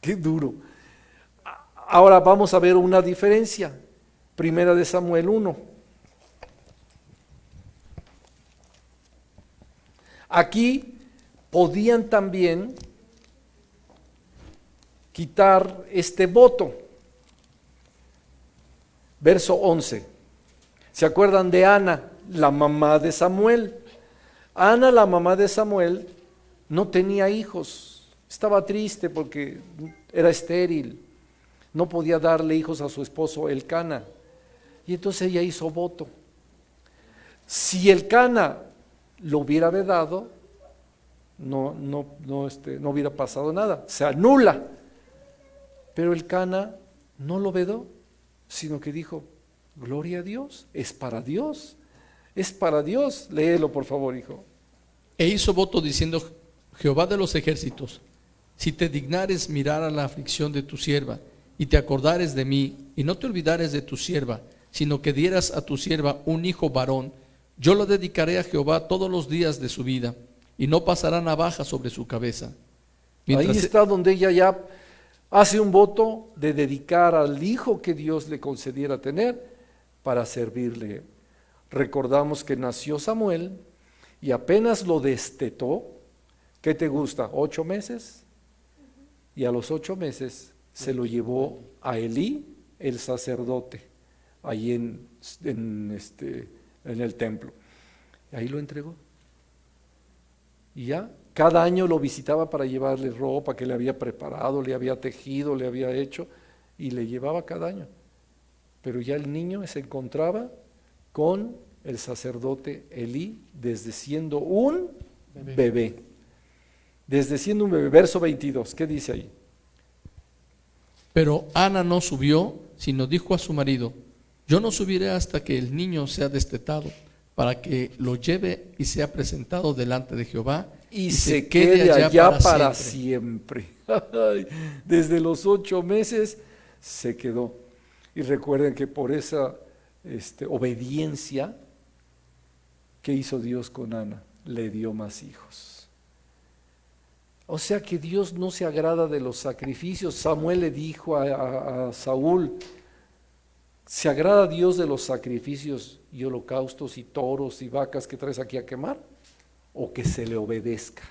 Qué duro. Ahora vamos a ver una diferencia. Primera de Samuel 1. Aquí podían también quitar este voto. Verso 11. ¿Se acuerdan de Ana, la mamá de Samuel? Ana, la mamá de Samuel, no tenía hijos. Estaba triste porque era estéril. No podía darle hijos a su esposo Elcana. Y entonces ella hizo voto. Si Elcana lo hubiera vedado, no hubiera pasado nada. Se anula. Pero Elcana no lo vedó, sino que dijo: gloria a Dios, es para Dios. Es para Dios. Léelo, por favor, hijo. E hizo voto diciendo: Jehová de los ejércitos, si te dignares mirar a la aflicción de tu sierva, y te acordares de mí, y no te olvidares de tu sierva, sino que dieras a tu sierva un hijo varón, yo lo dedicaré a Jehová todos los días de su vida, y no pasará navaja sobre su cabeza. Ahí está donde ella ya hace un voto de dedicar al hijo que Dios le concediera tener para servirle. Recordamos que nació Samuel y apenas lo destetó. ¿Qué te gusta? 8 meses. Y a los 8 meses se lo llevó a Elí, el sacerdote, ahí en el templo. Y ahí lo entregó. Y ya, cada año lo visitaba para llevarle ropa que le había preparado, le había tejido, le había hecho, y le llevaba cada año. Pero ya el niño se encontraba con el sacerdote Elí desde siendo un bebé. Desde siendo un bebé. Verso 22, ¿qué dice ahí? Pero Ana no subió, sino dijo a su marido: yo no subiré hasta que el niño sea destetado, para que lo lleve y sea presentado delante de Jehová, y se quede allá para siempre. Desde los 8 meses se quedó. Y recuerden que por esa obediencia que hizo Dios con Ana, le dio más hijos. O sea que Dios no se agrada de los sacrificios. Samuel le dijo a Saúl: ¿se agrada Dios de los sacrificios y holocaustos y toros y vacas que traes aquí a quemar? ¿O que se le obedezca?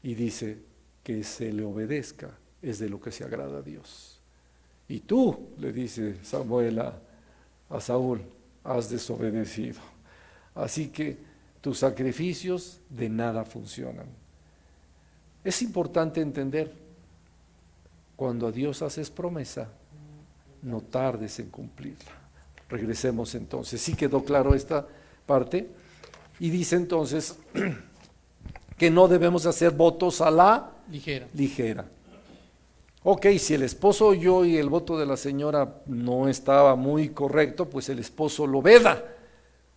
Y dice que se le obedezca es de lo que se agrada a Dios. Y tú, le dice Samuel a Saúl, has desobedecido. Así que tus sacrificios de nada funcionan. Es importante entender, cuando a Dios haces promesa, no tardes en cumplirla. Regresemos entonces. ¿Sí quedó claro esta parte? Y dice entonces que no debemos hacer votos a la ligera. Ok, si el esposo oyó y el voto de la señora no estaba muy correcto, pues el esposo lo veda.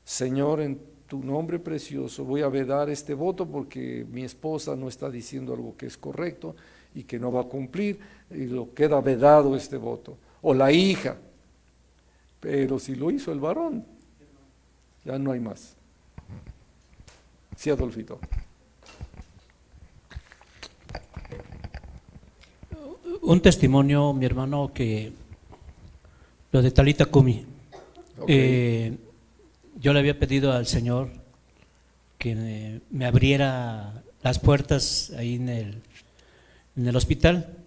Señor, en tu nombre precioso voy a vedar este voto porque mi esposa no está diciendo algo que es correcto y que no va a cumplir, y lo queda vedado este voto. O la hija. Pero si lo hizo el varón, ya no hay más. Sí, Adolfito. Un testimonio, mi hermano, que lo de Talita Kumi. Okay. Yo le había pedido al Señor que me abriera las puertas ahí en el hospital.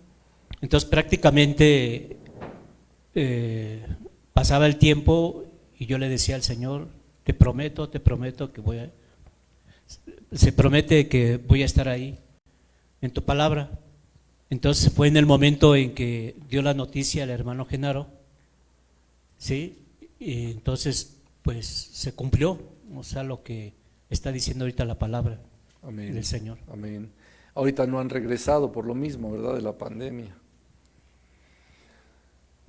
Entonces prácticamente pasaba el tiempo y yo le decía al Señor, te prometo que se promete que voy a estar ahí en tu palabra. Entonces fue en el momento en que dio la noticia al hermano Genaro, ¿sí? Y entonces pues se cumplió, o sea, lo que está diciendo ahorita la palabra Amén. del Señor. Amén. Ahorita no han regresado por lo mismo, ¿verdad? De la pandemia.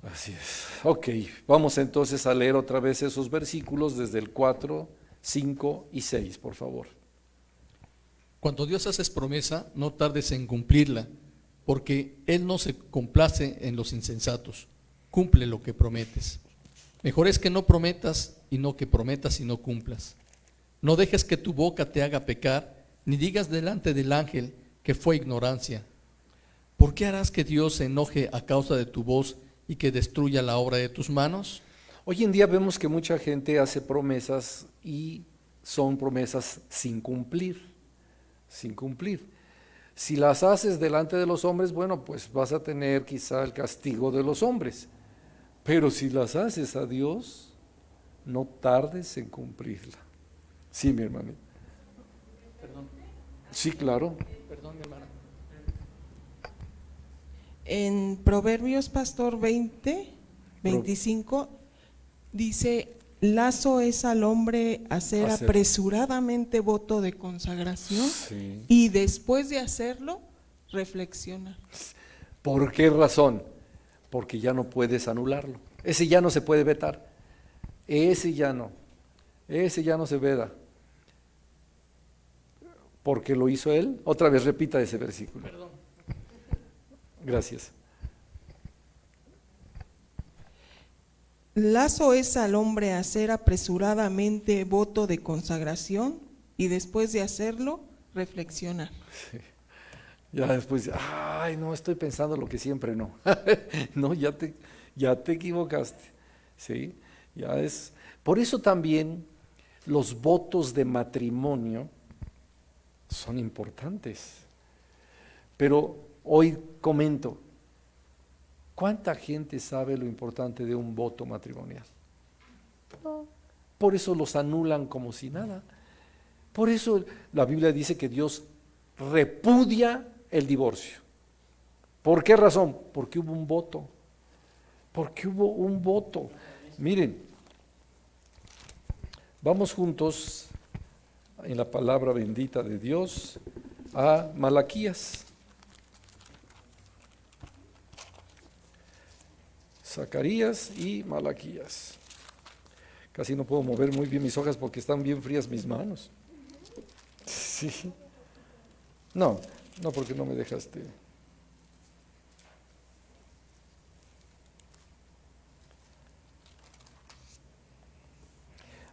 Así es. Ok, vamos entonces a leer otra vez esos versículos desde el 4, 5 y 6, por favor. Cuando Dios haces promesa, no tardes en cumplirla, porque Él no se complace en los insensatos. Cumple lo que prometes. Mejor es que no prometas y no que prometas y no cumplas. No dejes que tu boca te haga pecar, ni digas delante del ángel que fue ignorancia. ¿Por qué harás que Dios se enoje a causa de tu voz y que destruya la obra de tus manos? Hoy en día vemos que mucha gente hace promesas y son promesas sin cumplir, sin cumplir. Si las haces delante de los hombres, bueno, pues vas a tener quizá el castigo de los hombres. Pero si las haces a Dios, no tardes en cumplirla. Sí, mi hermano. Perdón. Sí, claro. Perdón, mi hermana. En Proverbios, Pastor 25, dice, lazo es al hombre hacer apresuradamente voto de consagración, Sí. y después de hacerlo, reflexiona. ¿Por qué razón? Porque ya no puedes anularlo. Ese ya no se puede vetar. Ese ya no se veda. Porque lo hizo él. Otra vez repita ese versículo. Perdón. Gracias. Lazo es al hombre hacer apresuradamente voto de consagración, y después de hacerlo, reflexiona. Sí. Ya después, ay, no, estoy pensando lo que siempre no. No, ya te equivocaste. ¿Sí? Ya es. Por eso también los votos de matrimonio son importantes. Pero hoy comento, ¿cuánta gente sabe lo importante de un voto matrimonial? No. Por eso los anulan como si nada. Por eso la Biblia dice que Dios repudia el divorcio. ¿Por qué razón? Porque hubo un voto. Porque hubo un voto. Miren, vamos juntos en la palabra bendita de Dios a Malaquías. Zacarías y Malaquías. Casi no puedo mover muy bien mis hojas porque están bien frías mis manos. Sí. No, porque no me dejaste.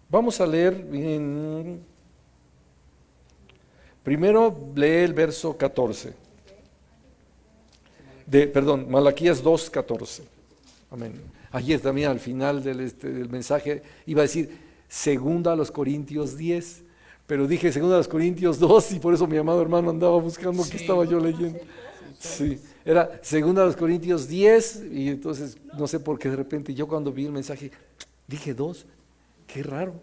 Vamos a leer primero lee el verso 14. Malaquías 2:14. Amén. Ayer también al final del mensaje iba a decir segunda a los Corintios 10, pero dije segunda a los Corintios 2 y por eso mi amado hermano andaba buscando qué estaba yo leyendo. Sí, era segunda a los Corintios 10 y entonces no sé por qué de repente yo cuando vi el mensaje Dije 2, qué raro.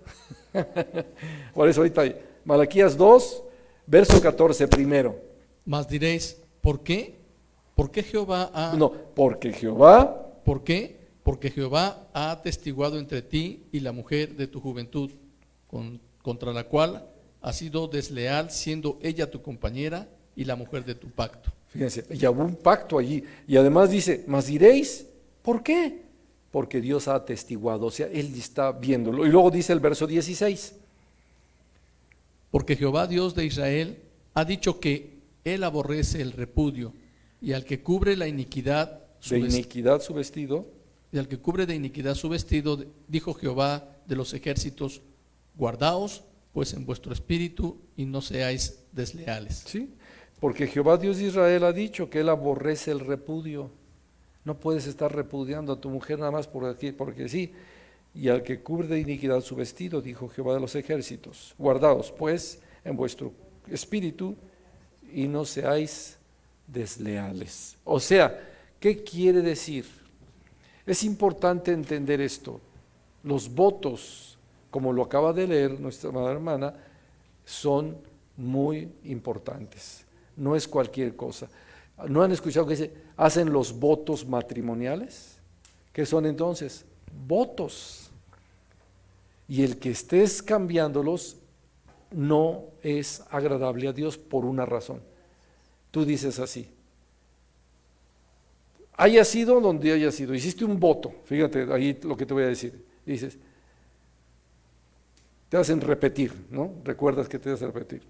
Por eso ahorita, Malaquías 2, verso 14 primero. Mas diréis, ¿por qué? ¿Por qué Jehová ha... No, porque Jehová, ¿Por qué? Porque Jehová ha atestiguado entre ti y la mujer de tu juventud, contra la cual has sido desleal, siendo ella tu compañera y la mujer de tu pacto. fíjense, ya hubo un pacto allí. Y además dice, mas diréis, ¿por qué? Porque Dios ha atestiguado, o sea, Él está viéndolo. Y luego dice el verso 16. Porque Jehová Dios de Israel ha dicho que Él aborrece el repudio, y al que cubre la iniquidad su De vestido, iniquidad su vestido, y al que cubre de iniquidad su vestido, dijo Jehová de los ejércitos, guardaos pues en vuestro espíritu y no seáis desleales. ¿sí? Porque Jehová Dios de Israel ha dicho que Él aborrece el repudio. No puedes estar repudiando a tu mujer nada más por aquí, porque sí. Y al que cubre de iniquidad su vestido, dijo Jehová de los ejércitos, guardaos pues en vuestro espíritu y no seáis desleales. O sea, ¿qué quiere decir? Es importante entender esto. Los votos, como lo acaba de leer nuestra amada hermana, son muy importantes. No es cualquier cosa. ¿No han escuchado que dice, hacen los votos matrimoniales? ¿Qué son entonces? Votos. Y el que estés cambiándolos no es agradable a Dios por una razón. Tú dices así, haya sido donde haya sido, hiciste un voto, fíjate ahí lo que te voy a decir, dices, te hacen repetir, ¿no? Recuerdas que te hacen repetir.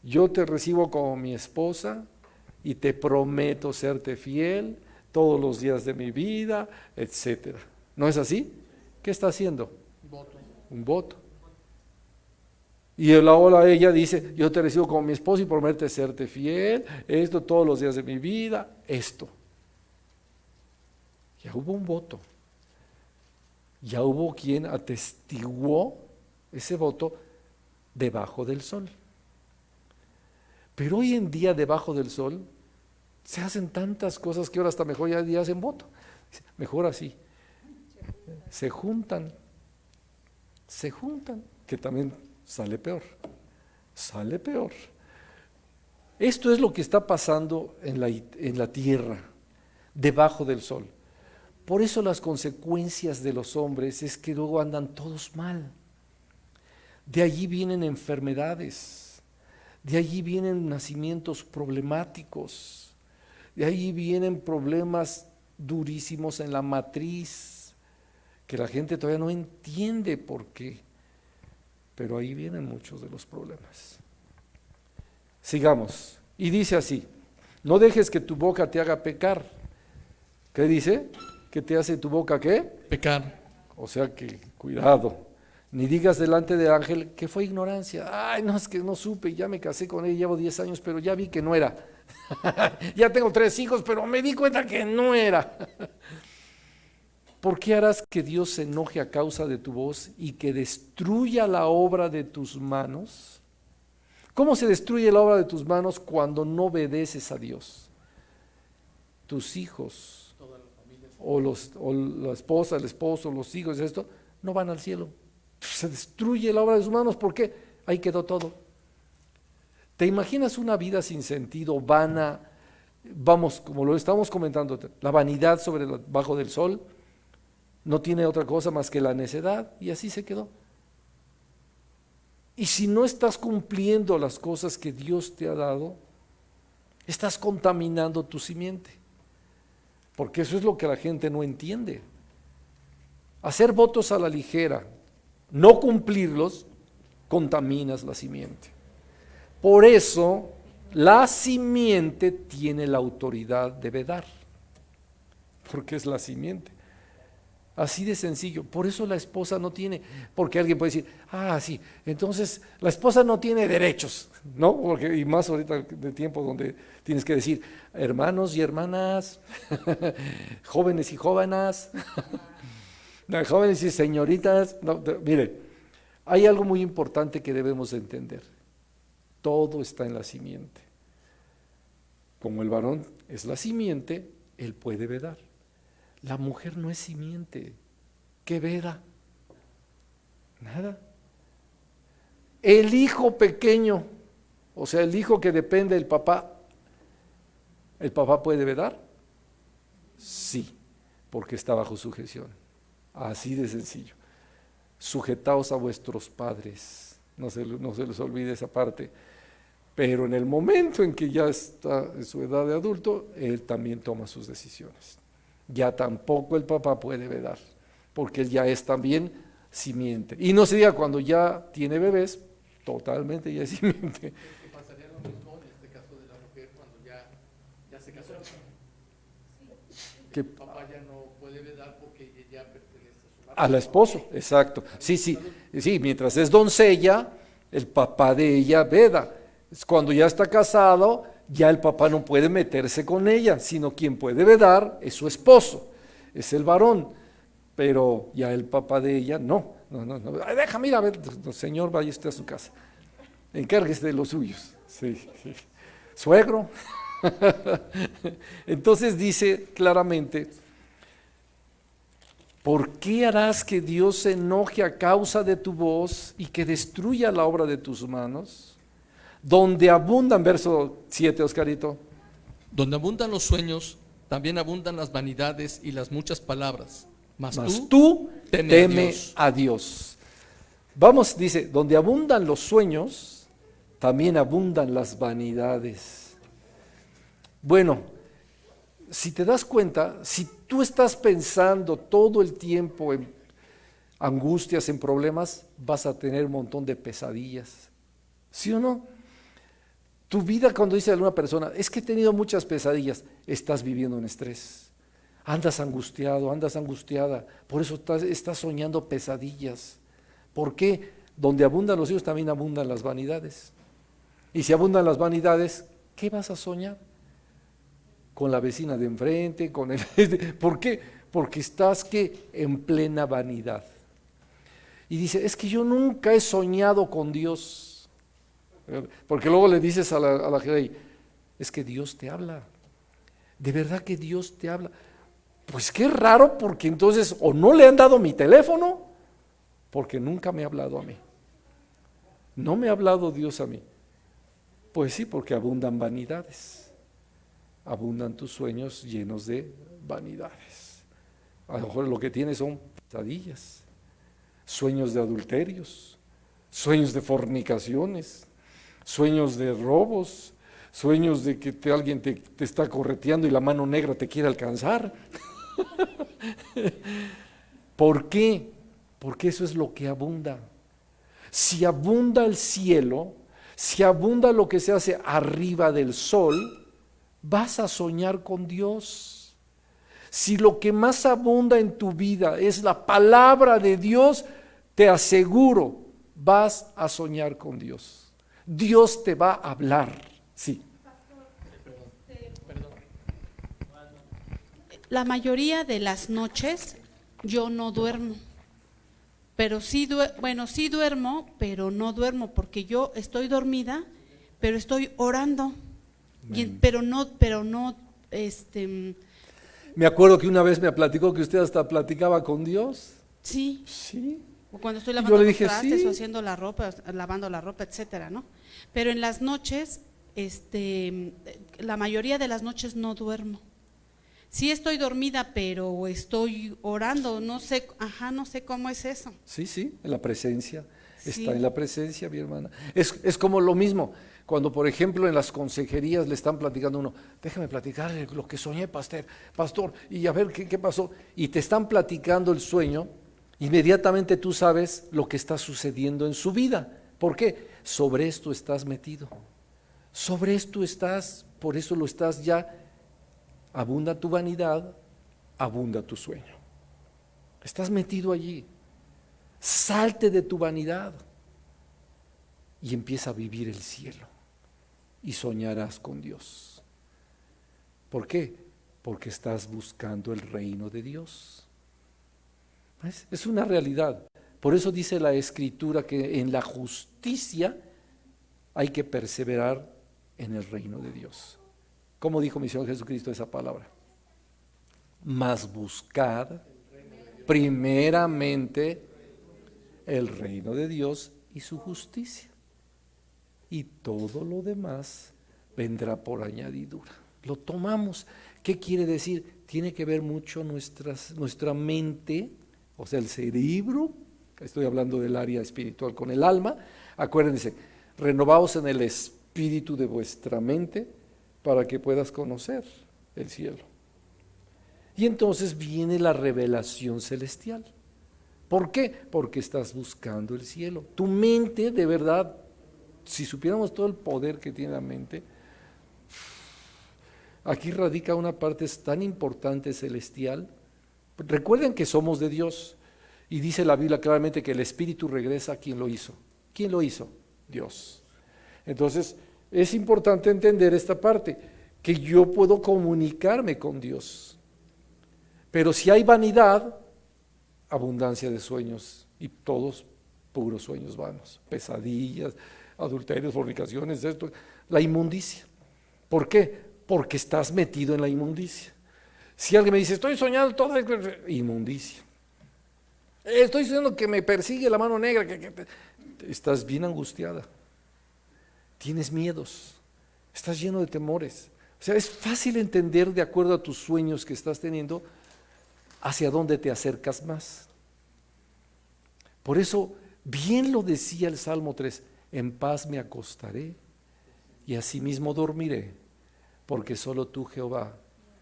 Yo te recibo como mi esposa y te prometo serte fiel todos los días de mi vida, etcétera. ¿No es así? ¿Qué está haciendo? Un voto. Y ahora ella dice, yo te recibo como mi esposa y prometo serte fiel, esto todos los días de mi vida, esto. Ya hubo un voto. Ya hubo quien atestiguó ese voto debajo del sol. Pero hoy en día debajo del sol se hacen tantas cosas que ahora hasta mejor ya hacen voto. Mejor así. Se juntan, que también sale peor. Esto es lo que está pasando en la tierra, debajo del sol. Por eso las consecuencias de los hombres es que luego andan todos mal. De allí vienen enfermedades, de allí vienen nacimientos problemáticos, de allí vienen problemas durísimos en la matriz, que la gente todavía no entiende por qué, pero ahí vienen muchos de los problemas. Sigamos, y dice así, no dejes que tu boca te haga pecar. ¿Qué dice? ¿Qué te hace tu boca qué? Pecar. O sea que, cuidado, ni digas delante del ángel que fue ignorancia. Ay, no, es que no supe, ya me casé con él, llevo 10 años, pero ya vi que no era. Ya tengo 3 hijos, pero me di cuenta que no era. ¿Por qué harás que Dios se enoje a causa de tu voz y que destruya la obra de tus manos? ¿Cómo se destruye la obra de tus manos cuando no obedeces a Dios? Tus hijos, o la esposa, el esposo, los hijos, esto, no van al cielo. Se destruye la obra de sus manos, ¿por qué? Ahí quedó todo. ¿Te imaginas una vida sin sentido, vana? Vamos, como lo estamos comentando, la vanidad bajo del sol, no tiene otra cosa más que la necedad, y así se quedó. Y si no estás cumpliendo las cosas que Dios te ha dado, estás contaminando tu simiente. Porque eso es lo que la gente no entiende. Hacer votos a la ligera, no cumplirlos, contaminas la simiente. Por eso, la simiente tiene la autoridad de vedar, porque es la simiente. Así de sencillo. Por eso la esposa no tiene, porque alguien puede decir, sí, entonces la esposa no tiene derechos, ¿no? Porque, y más ahorita de tiempo donde tienes que decir, hermanos y hermanas, jóvenes y jóvenes, jóvenes y señoritas. No, mire, hay algo muy importante que debemos entender. Todo está en la simiente. Como el varón es la simiente, él puede vedar. La mujer no es simiente, ¿Qué veda? Nada. El hijo pequeño, o sea, el hijo que depende del papá, ¿el papá puede vedar? Sí, porque está bajo sujeción. Así de sencillo. Sujetaos a vuestros padres, no se les olvide esa parte. Pero en el momento en que ya está en su edad de adulto, él también toma sus decisiones. Ya tampoco el papá puede vedar, porque él ya es también simiente. Y no se diga cuando ya tiene bebés, totalmente ya es simiente. ¿Qué pasaría lo mismo en este caso de la mujer cuando ya se casó? Que El papá ya no puede vedar porque ya pertenece a su marido. al esposo, exacto. Sí, mientras es doncella, el papá de ella veda. Cuando ya está casado, ya el papá no puede meterse con ella, sino quien puede vedar es su esposo, es el varón. Pero ya el papá de ella no. Ay, déjame ir a ver, señor, vaya usted a su casa. Encárguese de los suyos. Sí. Suegro. Entonces dice claramente, ¿por qué harás que Dios se enoje a causa de tu voz y que destruya la obra de tus manos? Donde abundan, verso 7, Oscarito. Donde abundan los sueños, también abundan las vanidades y las muchas palabras. Mas Tú teme a a Dios. Vamos, dice, donde abundan los sueños, también abundan las vanidades. Bueno, si te das cuenta, si tú estás pensando todo el tiempo en angustias, en problemas, vas a tener un montón de pesadillas. ¿Sí o no? Tu vida, cuando dice alguna persona, es que he tenido muchas pesadillas, estás viviendo en estrés. Andas angustiado, andas angustiada, por eso estás soñando pesadillas. ¿Por qué? Donde abundan los hijos también abundan las vanidades. Y si abundan las vanidades, ¿qué vas a soñar? Con la vecina de enfrente, con el... ¿Por qué? Porque estás ¿qué? En plena vanidad. Y dice, es que yo nunca he soñado con Dios. Porque luego le dices a la gente, es que Dios te habla. De verdad que Dios te habla. Pues qué raro, porque entonces o no le han dado mi teléfono, porque nunca me ha hablado a mí. No me ha hablado Dios a mí. Pues sí, porque abundan vanidades. Abundan tus sueños llenos de vanidades. A lo mejor lo que tienes son pesadillas, sueños de adulterios, sueños de fornicaciones, sueños de robos, sueños de que alguien te está correteando y la mano negra te quiere alcanzar. ¿Por qué? Porque eso es lo que abunda. Si abunda el cielo, si abunda lo que se hace arriba del sol, vas a soñar con Dios. Si lo que más abunda en tu vida es la palabra de Dios, te aseguro, vas a soñar con Dios. Dios te va a hablar. Sí. La mayoría de las noches yo no duermo, pero sí duermo, pero no duermo porque yo estoy dormida, pero estoy orando, pero no, Me acuerdo que una vez me platicó que usted hasta platicaba con Dios. sí. Sí. O cuando estoy Yo lavando le los dije, trastes sí. o haciendo la ropa, lavando la ropa, etcétera, ¿no? Pero en las noches, la mayoría de las noches no duermo. Sí estoy dormida, pero estoy orando, no sé cómo es eso. Sí, en la presencia. Sí. Está en la presencia, mi hermana. Es como lo mismo, cuando por ejemplo en las consejerías le están platicando a uno, déjame platicarle lo que soñé, pastor, y a ver qué pasó. Y te están platicando el sueño, inmediatamente tú sabes lo que está sucediendo en su vida. ¿Por qué? Sobre esto estás metido. Sobre esto estás, por eso lo estás ya. Abunda tu vanidad, abunda tu sueño. Estás metido allí. Salte de tu vanidad y empieza a vivir el cielo y soñarás con Dios. ¿Por qué? Porque estás buscando el reino de Dios. Es una realidad. Por eso dice la Escritura que en la justicia hay que perseverar en el reino de Dios. ¿Cómo dijo mi Señor Jesucristo esa palabra? Mas buscad primeramente el reino de Dios y su justicia. Y todo lo demás vendrá por añadidura. Lo tomamos. ¿Qué quiere decir? Tiene que ver mucho nuestra mente, o sea, el cerebro. Estoy hablando del área espiritual con el alma. Acuérdense, renovaos en el espíritu de vuestra mente para que puedas conocer el cielo. Y entonces viene la revelación celestial. ¿Por qué? Porque estás buscando el cielo. Tu mente, de verdad, si supiéramos todo el poder que tiene la mente, aquí radica una parte tan importante celestial. Recuerden que somos de Dios. Y dice la Biblia claramente que el Espíritu regresa a quien lo hizo. ¿Quién lo hizo? Dios. Entonces, es importante entender esta parte, que yo puedo comunicarme con Dios. Pero si hay vanidad, abundancia de sueños, y todos puros sueños vanos, pesadillas, adulterios, fornicaciones, esto, la inmundicia. ¿Por qué? Porque estás metido en la inmundicia. Si alguien me dice, estoy soñando toda inmundicia. Estoy diciendo que me persigue la mano negra, estás bien angustiada, tienes miedos, estás lleno de temores. O sea, es fácil entender de acuerdo a tus sueños que estás teniendo hacia dónde te acercas más. Por eso, bien lo decía el Salmo 3, en paz me acostaré y asimismo dormiré, porque solo tú, Jehová,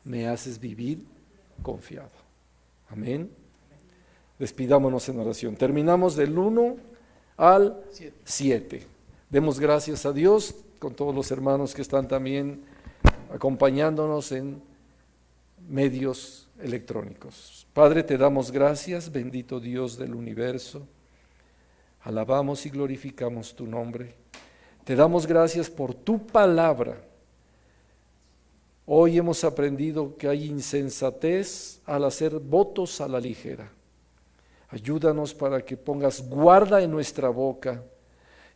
me haces vivir confiado. Amén. Despidámonos en oración. Terminamos del 1 al 7. Demos gracias a Dios con todos los hermanos que están también acompañándonos en medios electrónicos. Padre, te damos gracias, bendito Dios del universo. Alabamos y glorificamos tu nombre. Te damos gracias por tu palabra. Hoy hemos aprendido que hay insensatez al hacer votos a la ligera. Ayúdanos para que pongas guarda en nuestra boca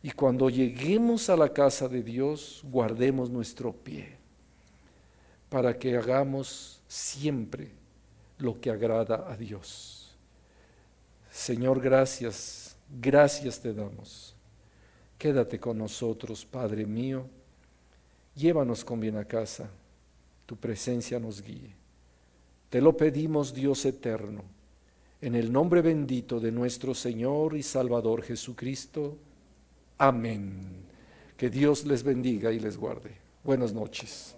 y cuando lleguemos a la casa de Dios, guardemos nuestro pie, para que hagamos siempre lo que agrada a Dios. Señor, gracias, gracias te damos. Quédate con nosotros, Padre mío, llévanos con bien a casa, tu presencia nos guíe. Te lo pedimos, Dios eterno, en el nombre bendito de nuestro Señor y Salvador Jesucristo. Amén. Que Dios les bendiga y les guarde. Buenas noches.